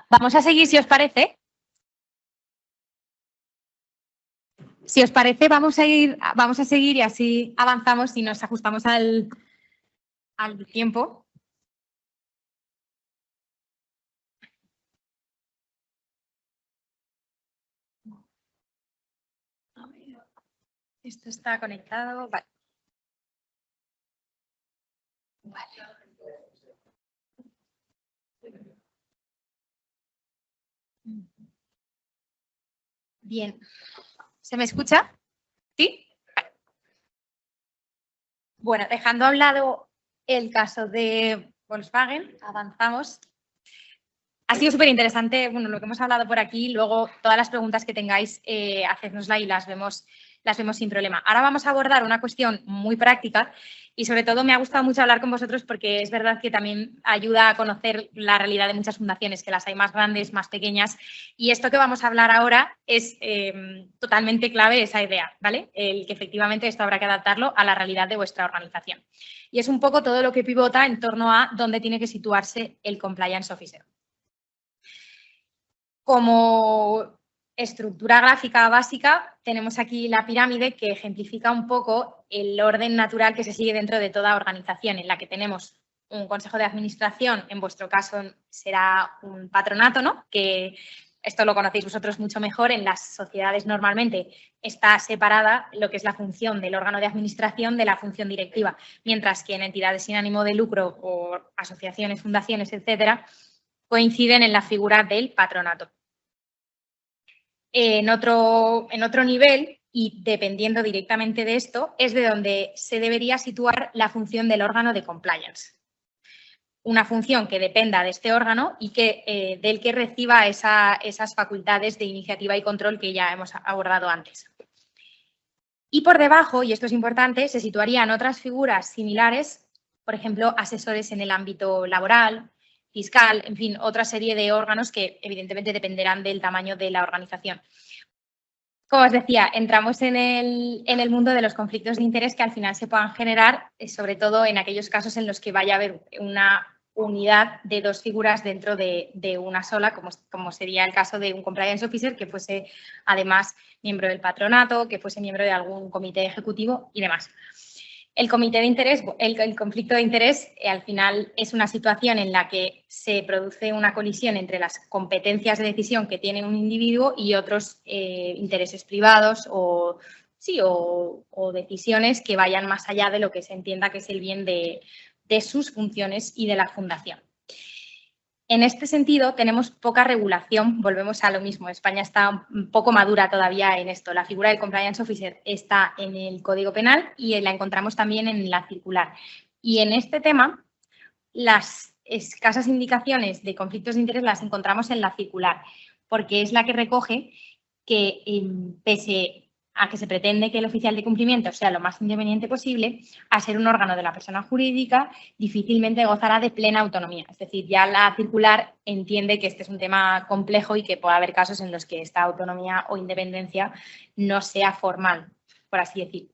Vamos a seguir, si os parece. Si os parece, vamos a seguir y así avanzamos y nos ajustamos al tiempo. A ver, esto está conectado. Vale. Bien. ¿Se me escucha? ¿Sí? Vale. Bueno, dejando a un lado el caso de Volkswagen, avanzamos. Ha sido súper interesante, bueno, lo que hemos hablado por aquí. Luego, todas las preguntas que tengáis, hacednosla y las vemos sin problema. Ahora vamos a abordar una cuestión muy práctica y, sobre todo, me ha gustado mucho hablar con vosotros porque es verdad que también ayuda a conocer la realidad de muchas fundaciones, que las hay más grandes, más pequeñas. Y esto que vamos a hablar ahora es totalmente clave esa idea, ¿vale? El que efectivamente esto habrá que adaptarlo a la realidad de vuestra organización. Y es un poco todo lo que pivota en torno a dónde tiene que situarse el Compliance Officer. Como estructura gráfica básica, tenemos aquí la pirámide que ejemplifica un poco el orden natural que se sigue dentro de toda organización, en la que tenemos un consejo de administración, en vuestro caso será un patronato, ¿no? Que esto lo conocéis vosotros mucho mejor. En las sociedades normalmente está separada lo que es la función del órgano de administración de la función directiva, mientras que en entidades sin ánimo de lucro o asociaciones, fundaciones, etcétera, coinciden en la figura del patronato. En otro nivel, y dependiendo directamente de esto, es de donde se debería situar la función del órgano de compliance. Una función que dependa de este órgano y del que reciba esas facultades de iniciativa y control que ya hemos abordado antes. Y por debajo, y esto es importante, se situarían otras figuras similares, por ejemplo, asesores en el ámbito laboral, fiscal, en fin, otra serie de órganos que evidentemente dependerán del tamaño de la organización. Como os decía, entramos en el mundo de los conflictos de interés que al final se puedan generar, sobre todo en aquellos casos en los que vaya a haber una unidad de dos figuras dentro de una sola, como sería el caso de un compliance officer que fuese además miembro del patronato, que fuese miembro de algún comité ejecutivo y demás. El comité de interés, el conflicto de interés, al final es una situación en la que se produce una colisión entre las competencias de decisión que tiene un individuo y otros intereses privados o decisiones que vayan más allá de lo que se entienda que es el bien de sus funciones y de la fundación. En este sentido, tenemos poca regulación, volvemos a lo mismo, España está un poco madura todavía en esto. La figura del compliance officer está en el Código Penal y la encontramos también en la circular. Y en este tema, las escasas indicaciones de conflictos de interés las encontramos en la circular, porque es la que recoge que, pese a que se pretende que el oficial de cumplimiento sea lo más independiente posible, a ser un órgano de la persona jurídica, difícilmente gozará de plena autonomía. Es decir, ya la circular entiende que este es un tema complejo y que puede haber casos en los que esta autonomía o independencia no sea formal, por así decir.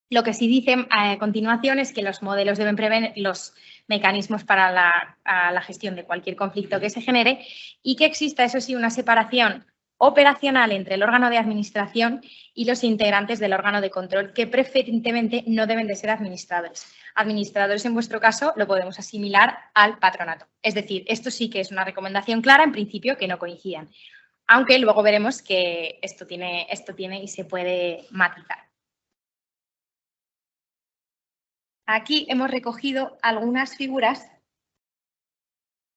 Lo que sí dice a continuación es que los modelos deben prever los mecanismos para la gestión de cualquier conflicto que se genere y que exista, eso sí, una separación operacional entre el órgano de administración y los integrantes del órgano de control, que preferentemente no deben de ser administradores. Administradores, en vuestro caso, lo podemos asimilar al patronato. Es decir, esto sí que es una recomendación clara, en principio, que no coincidan. Aunque luego veremos que esto tiene y se puede matizar. Aquí hemos recogido algunas figuras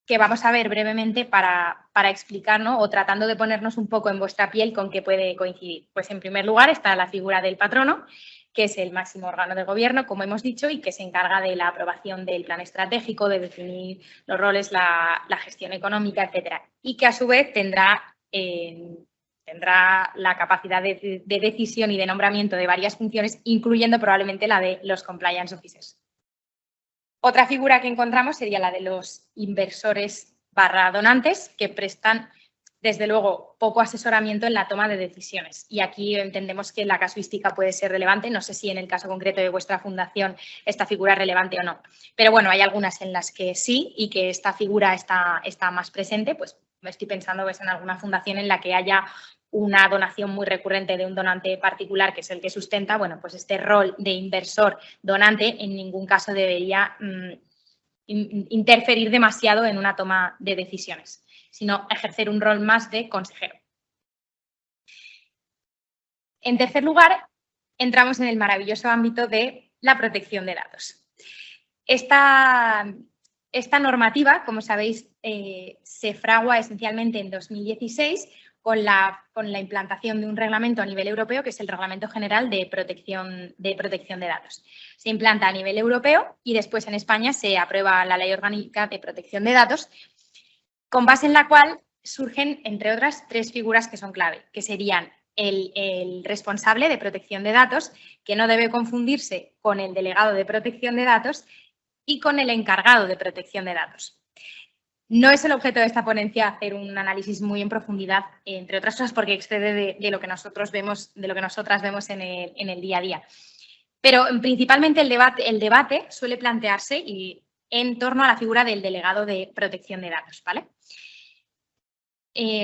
que vamos a ver brevemente para explicar, ¿no? O tratando de ponernos un poco en vuestra piel con qué puede coincidir. Pues en primer lugar está la figura del patrono, que es el máximo órgano de gobierno, como hemos dicho, y que se encarga de la aprobación del plan estratégico, de definir los roles, la gestión económica, etcétera. Y que a su vez tendrá la capacidad de decisión y de nombramiento de varias funciones, incluyendo probablemente la de los compliance officers. Otra figura que encontramos sería la de los inversores / donantes, que prestan, desde luego, poco asesoramiento en la toma de decisiones. Y aquí entendemos que la casuística puede ser relevante. No sé si en el caso concreto de vuestra fundación esta figura es relevante o no. Pero bueno, hay algunas en las que sí y que esta figura está más presente. Pues me estoy pensando en alguna fundación en la que haya una donación muy recurrente de un donante particular, que es el que sustenta, bueno, pues este rol de inversor donante en ningún caso debería interferir demasiado en una toma de decisiones, sino ejercer un rol más de consejero. En tercer lugar, entramos en el maravilloso ámbito de la protección de datos. Esta normativa, como sabéis, se fragua esencialmente en 2016 con la implantación de un reglamento a nivel europeo, que es el Reglamento General de Protección de Datos. Se implanta a nivel europeo y después en España se aprueba la Ley Orgánica de Protección de Datos, con base en la cual surgen, entre otras, 3 figuras que son clave, que serían el responsable de protección de datos, que no debe confundirse con el delegado de protección de datos, y con el encargado de protección de datos. No es el objeto de esta ponencia hacer un análisis muy en profundidad, entre otras cosas porque excede de lo que nosotras vemos en el día a día. Pero principalmente el debate suele plantearse en torno a la figura del delegado de protección de datos, ¿vale?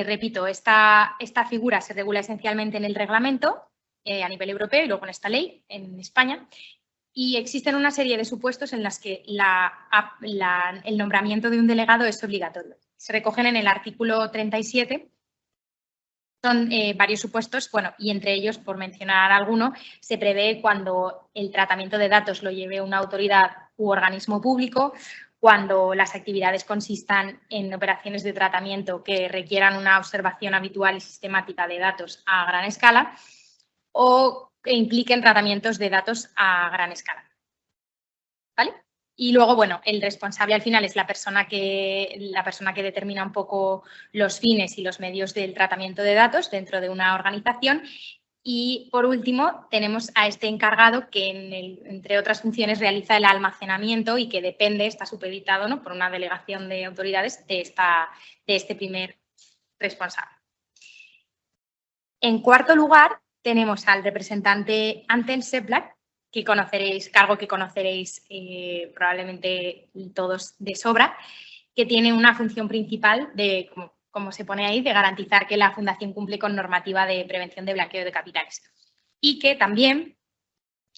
Repito, esta figura se regula esencialmente en el reglamento a nivel europeo y luego en esta ley en España. Y existen una serie de supuestos en las que el nombramiento de un delegado es obligatorio. Se recogen en el artículo 37. Son varios supuestos, bueno, y entre ellos, por mencionar alguno, se prevé cuando el tratamiento de datos lo lleve una autoridad u organismo público, cuando las actividades consistan en operaciones de tratamiento que requieran una observación habitual y sistemática de datos a gran escala o que impliquen tratamientos de datos a gran escala. ¿Vale? Y luego, bueno, el responsable al final es la persona que determina un poco los fines y los medios del tratamiento de datos dentro de una organización. Y, por último, tenemos a este encargado que, entre otras funciones, realiza el almacenamiento y que está supeditado, ¿no?, por una delegación de autoridades de este primer responsable. En cuarto lugar, tenemos al representante Anten Seplat, cargo que conoceréis probablemente todos de sobra, que tiene una función principal de, como se pone ahí, de garantizar que la Fundación cumple con normativa de prevención de blanqueo de capitales. Y que también,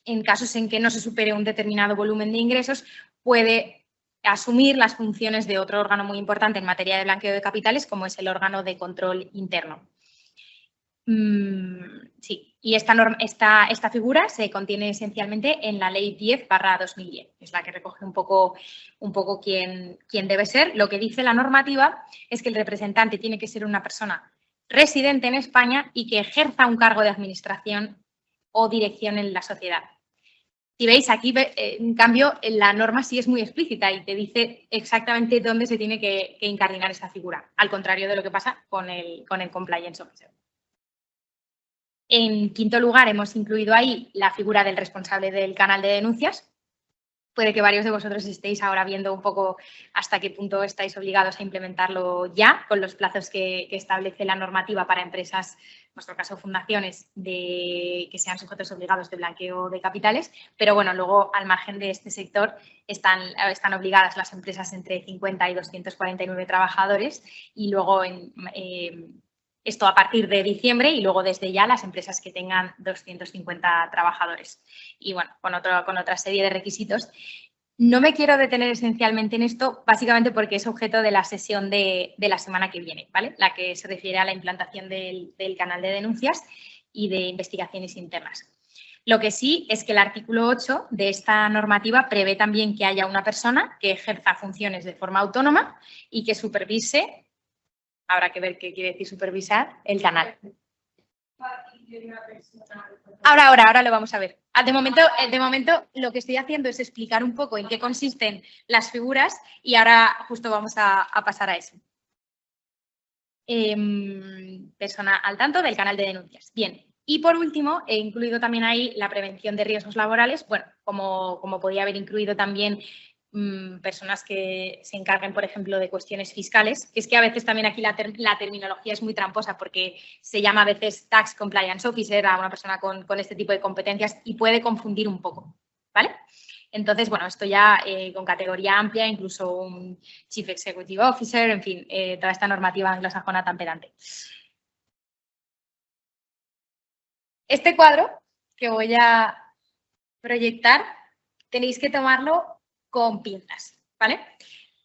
en casos en que no se supere un determinado volumen de ingresos, puede asumir las funciones de otro órgano muy importante en materia de blanqueo de capitales, como es el órgano de control interno. Sí, y esta figura se contiene esencialmente en la Ley 10/2010, es la que recoge un poco quién debe ser. Lo que dice la normativa es que el representante tiene que ser una persona residente en España y que ejerza un cargo de administración o dirección en la sociedad. Si veis aquí, en cambio, la norma sí es muy explícita y te dice exactamente dónde se tiene que incardinar esta figura, al contrario de lo que pasa con el compliance officer. En quinto lugar, hemos incluido ahí la figura del responsable del canal de denuncias. Puede que varios de vosotros estéis ahora viendo un poco hasta qué punto estáis obligados a implementarlo ya, con los plazos que establece la normativa para empresas, en nuestro caso fundaciones, que sean sujetos obligados de blanqueo de capitales. Pero bueno, luego al margen de este sector están obligadas las empresas entre 50 y 249 trabajadores y luego esto a partir de diciembre y luego desde ya las empresas que tengan 250 trabajadores. Y bueno, con otra serie de requisitos. No me quiero detener esencialmente en esto, básicamente porque es objeto de la sesión de la semana que viene, ¿vale? La que se refiere a la implantación del canal de denuncias y de investigaciones internas. Lo que sí es que el artículo 8 de esta normativa prevé también que haya una persona que ejerza funciones de forma autónoma y que supervise. Habrá que ver qué quiere decir supervisar el canal. Ahora lo vamos a ver. De momento, lo que estoy haciendo es explicar un poco en qué consisten las figuras y ahora justo vamos a pasar a eso. Persona al tanto del canal de denuncias. Bien. Y por último, he incluido también ahí la prevención de riesgos laborales, bueno, como podía haber incluido también personas que se encarguen, por ejemplo, de cuestiones fiscales, que es que a veces también aquí la terminología es muy tramposa porque se llama a veces Tax Compliance Officer a una persona con este tipo de competencias y puede confundir un poco, ¿vale? Entonces, bueno, esto ya con categoría amplia, incluso un Chief Executive Officer, en fin, toda esta normativa anglosajona tan pedante. Este cuadro que voy a proyectar tenéis que tomarlo con pinzas, ¿vale?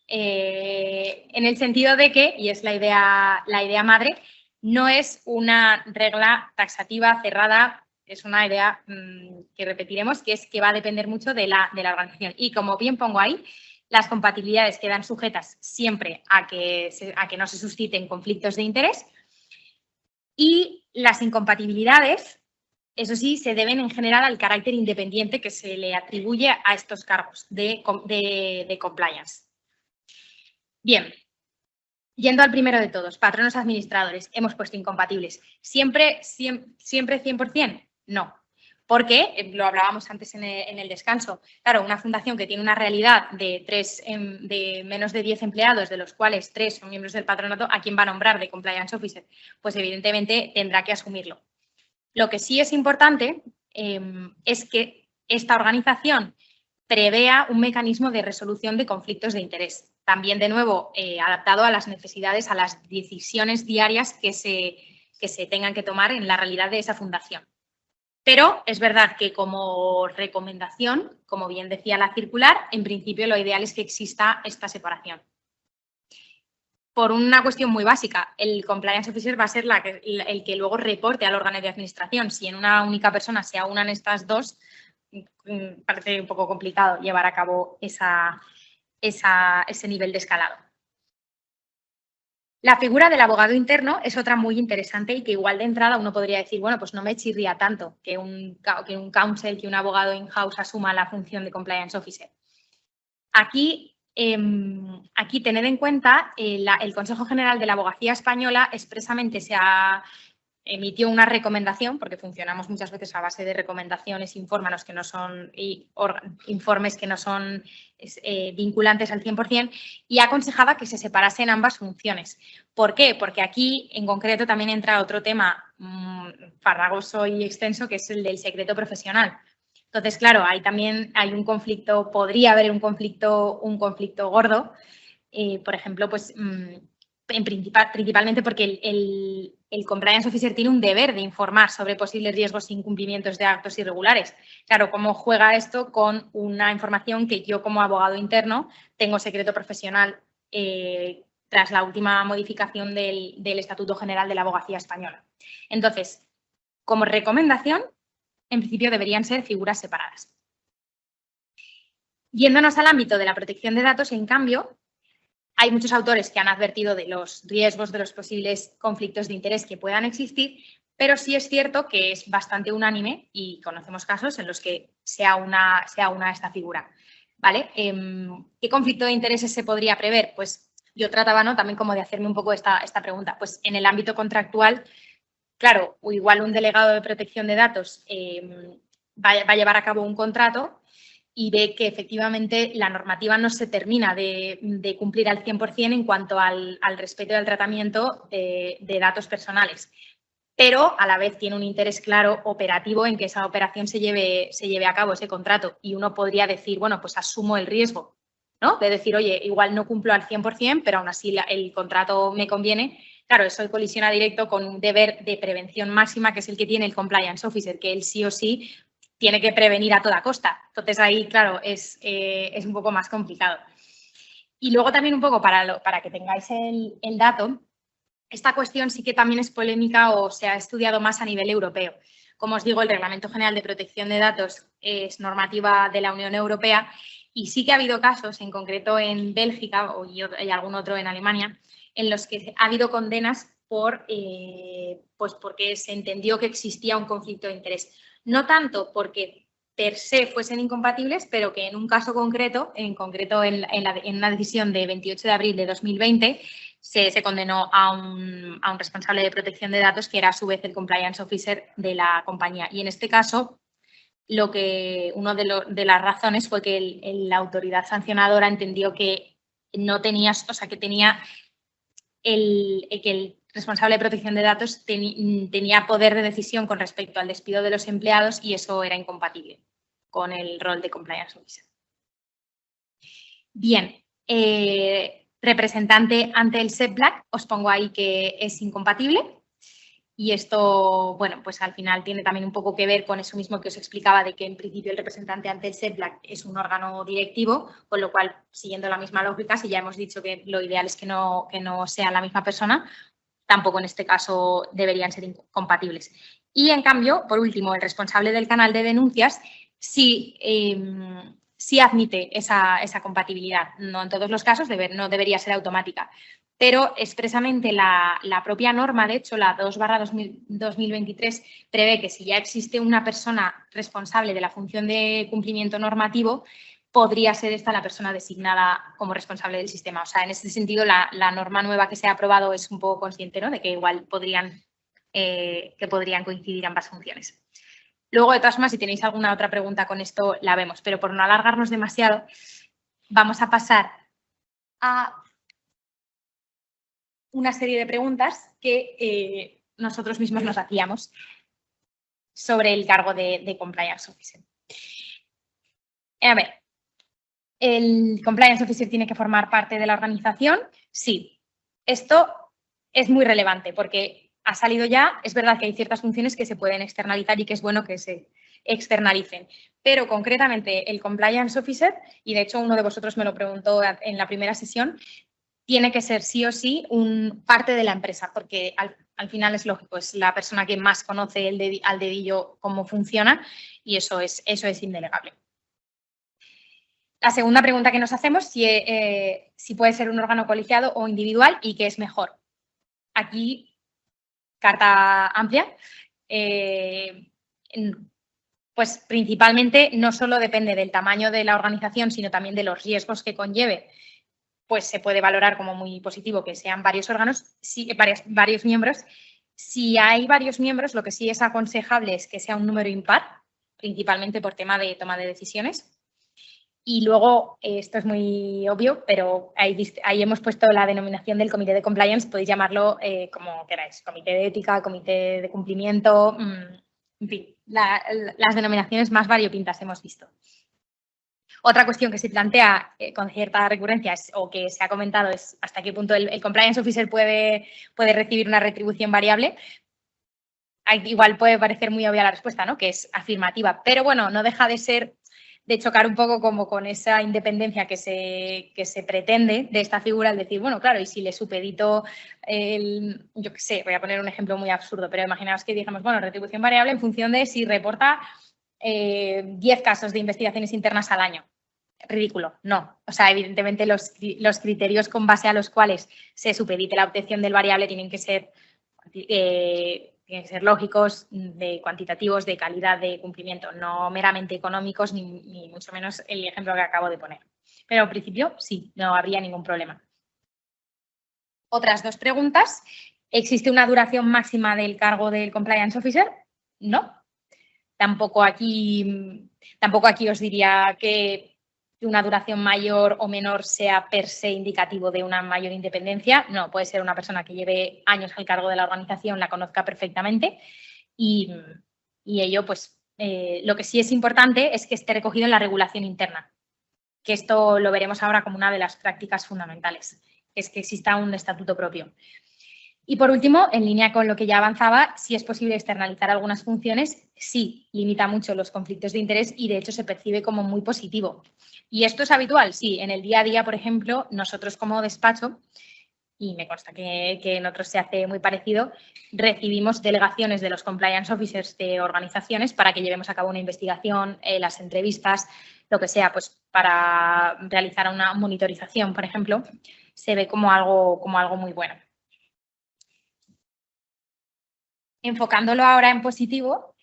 En el sentido de que, y es la idea madre, no es una regla taxativa cerrada, es una idea que repetiremos, que es que va a depender mucho de la organización. Y como bien pongo ahí, las compatibilidades quedan sujetas siempre a que no se susciten conflictos de interés y las incompatibilidades, eso sí, se deben en general al carácter independiente que se le atribuye a estos cargos de compliance. Bien, yendo al primero de todos, patronos administradores, hemos puesto incompatibles. ¿Siempre 100%? No. Porque, lo hablábamos antes en el descanso, claro, una fundación que tiene una realidad de menos de 10 empleados, de los cuales 3 son miembros del patronato, ¿a quién va a nombrar de compliance officer? Pues evidentemente tendrá que asumirlo. Lo que sí es importante es que esta organización prevea un mecanismo de resolución de conflictos de interés. También, de nuevo, adaptado a las necesidades, a las decisiones diarias que se tengan que tomar en la realidad de esa fundación. Pero es verdad que como recomendación, como bien decía la circular, en principio lo ideal es que exista esta separación. Por una cuestión muy básica, el compliance officer va a ser el que luego reporte al órgano de administración. Si en una única persona se aunan estas dos, parece un poco complicado llevar a cabo ese nivel de escalado. La figura del abogado interno es otra muy interesante y que igual de entrada uno podría decir, bueno, pues no me chirría tanto que un counsel, que un abogado in-house asuma la función de compliance officer. Aquí tened en cuenta, el Consejo General de la Abogacía Española expresamente emitió una recomendación, porque funcionamos muchas veces a base de recomendaciones, informes que no son vinculantes al 100%, y aconsejaba que se separasen ambas funciones. ¿Por qué? Porque aquí, en concreto, también entra otro tema farragoso y extenso, que es el del secreto profesional. Entonces, claro, ahí también hay un conflicto, podría haber un conflicto gordo, por ejemplo, pues principalmente porque el compliance officer tiene un deber de informar sobre posibles riesgos e incumplimientos de actos irregulares. Claro, ¿cómo juega esto con una información que yo como abogado interno tengo secreto profesional tras la última modificación del Estatuto General de la Abogacía Española? Entonces, como recomendación, en principio deberían ser figuras separadas. Yéndonos al ámbito de la protección de datos, en cambio, hay muchos autores que han advertido de los riesgos, de los posibles conflictos de interés que puedan existir, pero sí es cierto que es bastante unánime y conocemos casos en los que se aúna esta figura, ¿vale? ¿Qué conflicto de intereses se podría prever? Pues yo trataba, ¿no?, también como de hacerme un poco esta pregunta. Pues en el ámbito contractual, claro, o igual un delegado de protección de datos va a llevar a cabo un contrato y ve que efectivamente la normativa no se termina de cumplir al 100% en cuanto al respeto y al tratamiento de datos personales, pero a la vez tiene un interés claro operativo en que esa operación se lleve a cabo, ese contrato, y uno podría decir, bueno, pues asumo el riesgo, ¿no?, de decir, oye, igual no cumplo al 100%, pero aún así el contrato me conviene. Claro, eso colisiona directo con un deber de prevención máxima, que es el que tiene el compliance officer, que él sí o sí tiene que prevenir a toda costa. Entonces, ahí, claro, es un poco más complicado. Y luego también un poco para que tengáis el dato, esta cuestión sí que también es polémica o se ha estudiado más a nivel europeo. Como os digo, el Reglamento General de Protección de Datos es normativa de la Unión Europea y sí que ha habido casos, en concreto en Bélgica y algún otro en Alemania, en los que ha habido condenas pues porque se entendió que existía un conflicto de interés. No tanto porque per se fuesen incompatibles, pero que en un caso concreto, en una decisión de 28 de abril de 2020, se condenó a un responsable de protección de datos que era a su vez el compliance officer de la compañía. Y en este caso, una de las razones fue que la autoridad sancionadora entendió que no tenía, o sea, que tenía que el responsable de protección de datos tenía poder de decisión con respecto al despido de los empleados y eso era incompatible con el rol de compliance officer. Bien, representante ante el SEPLAC, os pongo ahí que es incompatible y esto, bueno, pues al final tiene también un poco que ver con eso mismo que os explicaba de que en principio el representante ante el SEPLAC es un órgano directivo, con lo cual, siguiendo la misma lógica, si ya hemos dicho que lo ideal es que no sea la misma persona, tampoco en este caso deberían ser incompatibles. Y en cambio, por último, el responsable del canal de denuncias sí admite esa compatibilidad. No en todos los casos, no debería ser automática. Pero expresamente la propia norma, de hecho, la 2/2023, prevé que si ya existe una persona responsable de la función de cumplimiento normativo, podría ser esta la persona designada como responsable del sistema. O sea, en ese sentido, la norma nueva que se ha aprobado es un poco consciente, ¿no?, de que igual podrían coincidir ambas funciones. Luego, de todas formas, si tenéis alguna otra pregunta con esto, la vemos. Pero por no alargarnos demasiado, vamos a pasar a una serie de preguntas que nosotros mismos nos hacíamos sobre el cargo de compliance officer. A ver, ¿el compliance officer tiene que formar parte de la organización? Sí. Esto es muy relevante porque ha salido ya, es verdad que hay ciertas funciones que se pueden externalizar y que es bueno que se externalicen, pero concretamente el compliance officer, y de hecho uno de vosotros me lo preguntó en la primera sesión, tiene que ser sí o sí parte de la empresa, porque al final es lógico, es la persona que más conoce al dedillo cómo funciona y eso es indelegable. La segunda pregunta que nos hacemos es si puede ser un órgano colegiado o individual y qué es mejor. Aquí, carta amplia. Pues principalmente no solo depende del tamaño de la organización, sino también de los riesgos que conlleve. Pues se puede valorar como muy positivo que sean varios órganos, varios miembros. Si hay varios miembros, lo que sí es aconsejable es que sea un número impar, principalmente por tema de toma de decisiones. Y luego, esto es muy obvio, pero ahí hemos puesto la denominación del comité de compliance, podéis llamarlo como queráis, comité de ética, comité de cumplimiento, en fin, las denominaciones más variopintas hemos visto. Otra cuestión que se plantea con cierta recurrencia o que se ha comentado es hasta qué punto el compliance officer puede recibir una retribución variable. Igual puede parecer muy obvia la respuesta, ¿no? Que es afirmativa, pero bueno, no deja de chocar un poco como con esa independencia que se pretende de esta figura, al decir, bueno, claro, y si le supedito yo qué sé, voy a poner un ejemplo muy absurdo, pero imaginaos que digamos, bueno, retribución variable en función de si reporta 10 casos de investigaciones internas al año. Ridículo, no. O sea, evidentemente los criterios con base a los cuales se supedite la obtención del variable tienen que ser lógicos, cuantitativos, de calidad de cumplimiento, no meramente económicos ni mucho menos el ejemplo que acabo de poner. Pero en principio sí, no habría ningún problema. Otras dos preguntas. ¿Existe una duración máxima del cargo del compliance officer? No. Tampoco aquí os diría que una duración mayor o menor sea per se indicativo de una mayor independencia. No, puede ser una persona que lleve años al cargo de la organización, la conozca perfectamente y ello, pues, lo que sí es importante es que esté recogido en la regulación interna, que esto lo veremos ahora como una de las prácticas fundamentales, es que exista un estatuto propio. Y por último, en línea con lo que ya avanzaba, si es posible externalizar algunas funciones, sí, limita mucho los conflictos de interés y de hecho se percibe como muy positivo. ¿Y esto es habitual? Sí, en el día a día, por ejemplo, nosotros como despacho, y me consta que en otros se hace muy parecido, recibimos delegaciones de los compliance officers de organizaciones para que llevemos a cabo una investigación, las entrevistas, lo que sea, pues para realizar una monitorización, por ejemplo, se ve como algo muy bueno. Enfocándolo ahora en positivo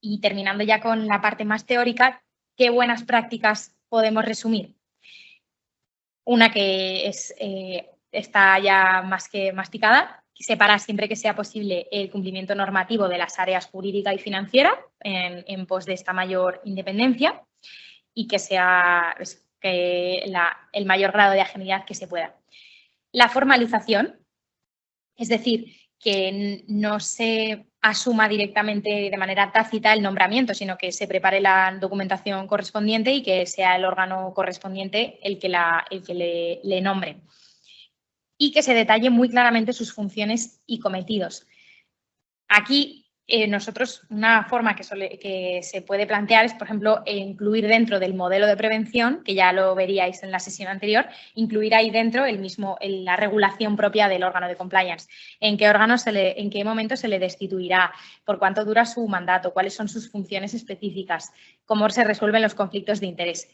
y terminando ya con la parte más teórica, ¿qué buenas prácticas podemos resumir? Una que está ya más que masticada, separar siempre que sea posible el cumplimiento normativo de las áreas jurídica y financiera en pos de esta mayor independencia y que sea el mayor grado de agilidad que se pueda. La formalización, es decir, que no se asuma directamente de manera tácita el nombramiento, sino que se prepare la documentación correspondiente y que sea el órgano correspondiente el que le nombre. Y que se detalle muy claramente sus funciones y cometidos. Aquí nosotros una forma que se puede plantear es, por ejemplo, incluir dentro del modelo de prevención, que ya lo veríais en la sesión anterior, incluir ahí dentro la regulación propia del órgano de compliance. En qué momento se le destituirá, por cuánto dura su mandato, cuáles son sus funciones específicas, cómo se resuelven los conflictos de interés.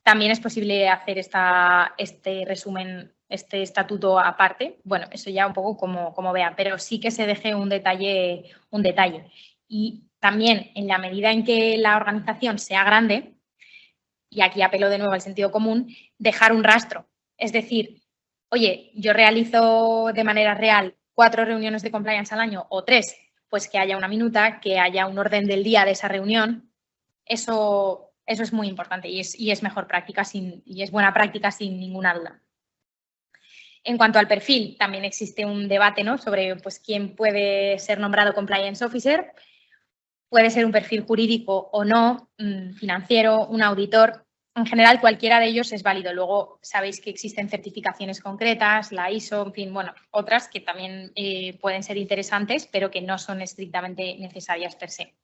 También es posible hacer este resumen, este estatuto aparte. Bueno, eso ya un poco como vean, pero sí que se deje un detalle. Y también, en la medida en que la organización sea grande, y aquí apelo de nuevo al sentido común, dejar un rastro. Es decir, oye, yo realizo de manera real 4 reuniones de compliance al año o 3, pues que haya una minuta, que haya un orden del día de esa reunión. Eso es muy importante y es mejor práctica y es buena práctica sin ninguna duda. En cuanto al perfil, también existe un debate, ¿no?, sobre pues, quién puede ser nombrado compliance officer. Puede ser un perfil jurídico o no, financiero, un auditor. En general, cualquiera de ellos es válido. Luego, sabéis que existen certificaciones concretas, la ISO, en fin, bueno, otras que también pueden ser interesantes, pero que no son estrictamente necesarias per se.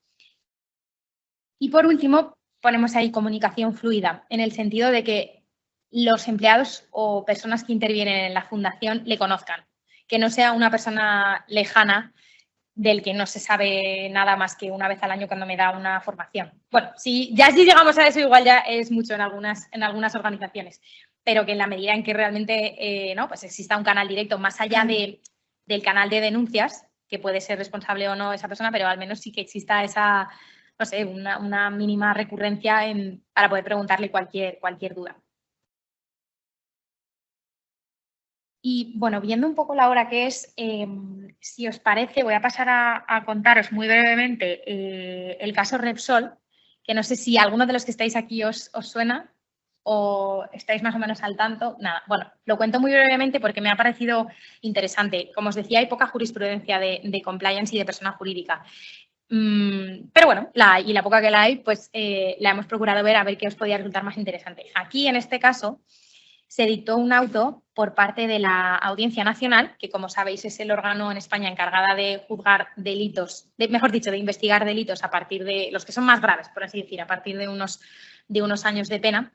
Y por último, ponemos ahí comunicación fluida, en el sentido de que los empleados o personas que intervienen en la fundación le conozcan, que no sea una persona lejana del que no se sabe nada más que una vez al año cuando me da una formación. Bueno, si llegamos a eso, igual ya es mucho en algunas organizaciones, pero que en la medida en que realmente pues exista un canal directo más allá del canal de denuncias, que puede ser responsable o no esa persona, pero al menos sí que exista esa, no sé, una mínima recurrencia para poder preguntarle cualquier duda. Y bueno, viendo un poco la hora que es, si os parece, voy a pasar a contaros muy brevemente el caso Repsol, que no sé si alguno de los que estáis aquí os suena o estáis más o menos al tanto. Nada, bueno, lo cuento muy brevemente porque me ha parecido interesante. Como os decía, hay poca jurisprudencia de compliance y de persona jurídica. Pero bueno, la poca que la hay, pues la hemos procurado ver a ver qué os podía resultar más interesante. Aquí, en este caso, se dictó un auto por parte de la Audiencia Nacional, que como sabéis es el órgano en España encargada de juzgar delitos, mejor dicho, de investigar delitos a partir de los que son más graves, por así decir, a partir de unos años de pena.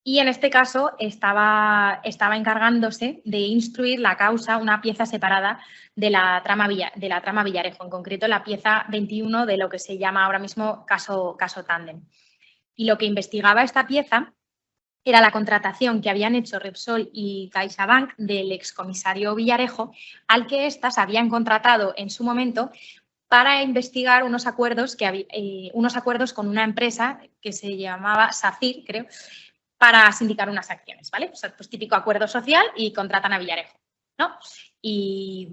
Y en este caso estaba encargándose de instruir la causa, una pieza separada de la trama Villarejo, en concreto la pieza 21 de lo que se llama ahora mismo caso Tándem. Y lo que investigaba esta pieza era la contratación que habían hecho Repsol y CaixaBank del excomisario Villarejo, al que éstas habían contratado en su momento para investigar unos acuerdos con una empresa que se llamaba SACIR, creo, para sindicar unas acciones, ¿vale? O sea, pues típico acuerdo social y contratan a Villarejo, ¿no? Y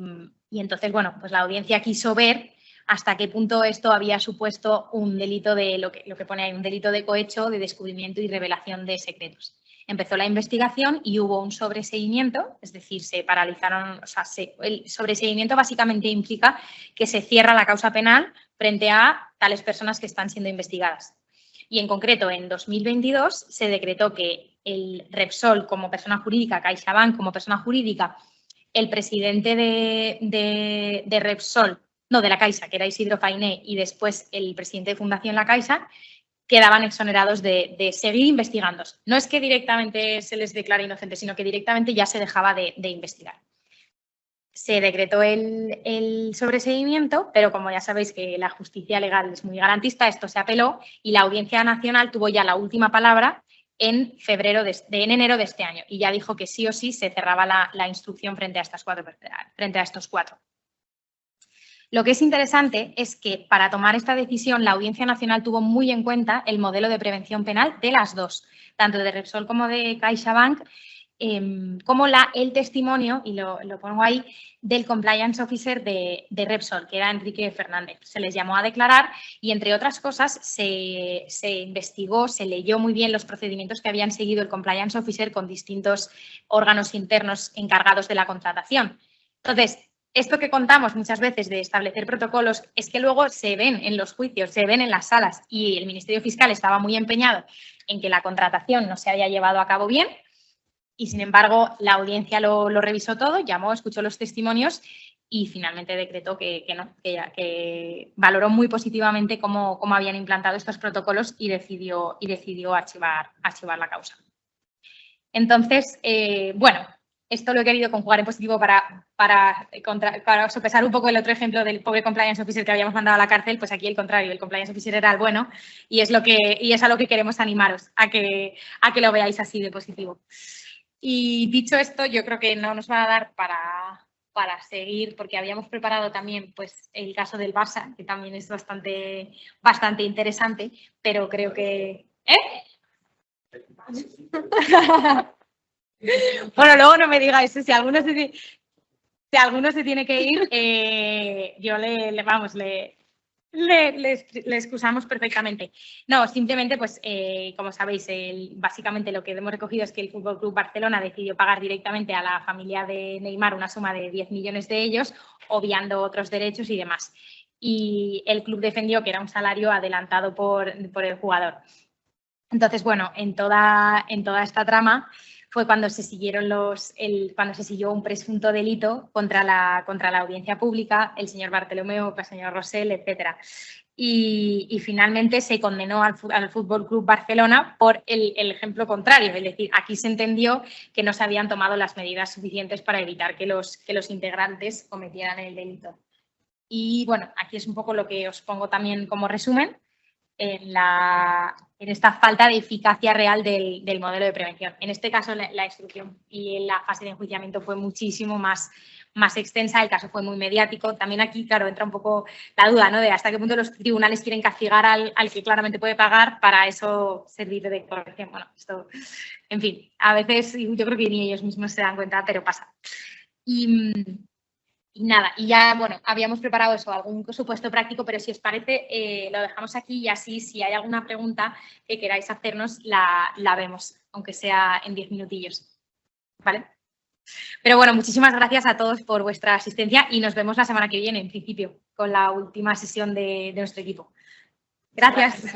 entonces, bueno, pues la audiencia quiso ver hasta qué punto esto había supuesto un delito de, lo que pone ahí, un delito de cohecho, de descubrimiento y revelación de secretos. Empezó la investigación y hubo un sobreseimiento, es decir, se paralizaron, o sea, el sobreseimiento básicamente implica que se cierra la causa penal frente a tales personas que están siendo investigadas. Y en concreto, en 2022 se decretó que el Repsol como persona jurídica, CaixaBank como persona jurídica, el presidente de Repsol, no, de la Caixa, que era Isidro Fainé, y después el presidente de Fundación La Caixa, quedaban exonerados de seguir investigándose. No es que directamente se les declare inocentes, sino que directamente ya se dejaba de investigar. Se decretó el sobreseimiento, pero como ya sabéis que la justicia legal es muy garantista, esto se apeló y la Audiencia Nacional tuvo ya la última palabra en enero de este año y ya dijo que sí o sí se cerraba la instrucción frente a estos cuatro. Lo que es interesante es que para tomar esta decisión la Audiencia Nacional tuvo muy en cuenta el modelo de prevención penal de las dos, tanto de Repsol como de CaixaBank, como el testimonio, y lo pongo ahí, del compliance officer de Repsol, que era Enrique Fernández. Se les llamó a declarar y, entre otras cosas, se investigó, se leyó muy bien los procedimientos que habían seguido el compliance officer con distintos órganos internos encargados de la contratación. Entonces, esto que contamos muchas veces de establecer protocolos es que luego se ven en los juicios, se ven en las salas y el Ministerio Fiscal estaba muy empeñado en que la contratación no se haya llevado a cabo bien. Y, sin embargo, la audiencia lo revisó todo, llamó, escuchó los testimonios y finalmente decretó que valoró muy positivamente cómo habían implantado estos protocolos y decidió archivar la causa. Entonces, bueno, esto lo he querido conjugar en positivo para sopesar un poco el otro ejemplo del pobre compliance officer que habíamos mandado a la cárcel. Pues aquí el contrario, el compliance officer era el bueno y es a lo que queremos animaros, a que lo veáis así de positivo. Y dicho esto, yo creo que no nos va a dar para seguir, porque habíamos preparado también pues, el caso del Barça, que también es bastante interesante, pero creo que... Bueno, luego no me digáis, si alguno se tiene que ir, yo le excusamos perfectamente. No, simplemente, pues, como sabéis, básicamente lo que hemos recogido es que el Fútbol Club Barcelona decidió pagar directamente a la familia de Neymar una suma de 10 millones de ellos, obviando otros derechos y demás. Y el club defendió que era un salario adelantado por el jugador. Entonces, bueno, en toda esta trama fue cuando se siguió un presunto delito contra la audiencia pública, el señor Bartolomeu, el señor Rosell, etcétera. Y finalmente se condenó al Fútbol Club Barcelona por el ejemplo contrario, es decir, aquí se entendió que no se habían tomado las medidas suficientes para evitar que los integrantes cometieran el delito. Y bueno, aquí es un poco lo que os pongo también como resumen. En esta falta de eficacia real del modelo de prevención. En este caso, la instrucción y la fase de enjuiciamiento fue muchísimo más extensa, el caso fue muy mediático. También aquí, claro, entra un poco la duda, ¿no?, de hasta qué punto los tribunales quieren castigar al que claramente puede pagar para eso servir de corrección. Bueno, esto, en fin, a veces yo creo que ni ellos mismos se dan cuenta, pero pasa. nada, y ya, bueno, habíamos preparado eso, algún supuesto práctico, pero si os parece, lo dejamos aquí y así, si hay alguna pregunta que queráis hacernos, la vemos, aunque sea en 10 minutillos. ¿Vale? Pero bueno, muchísimas gracias a todos por vuestra asistencia y nos vemos la semana que viene, en principio, con la última sesión de nuestro equipo. Gracias.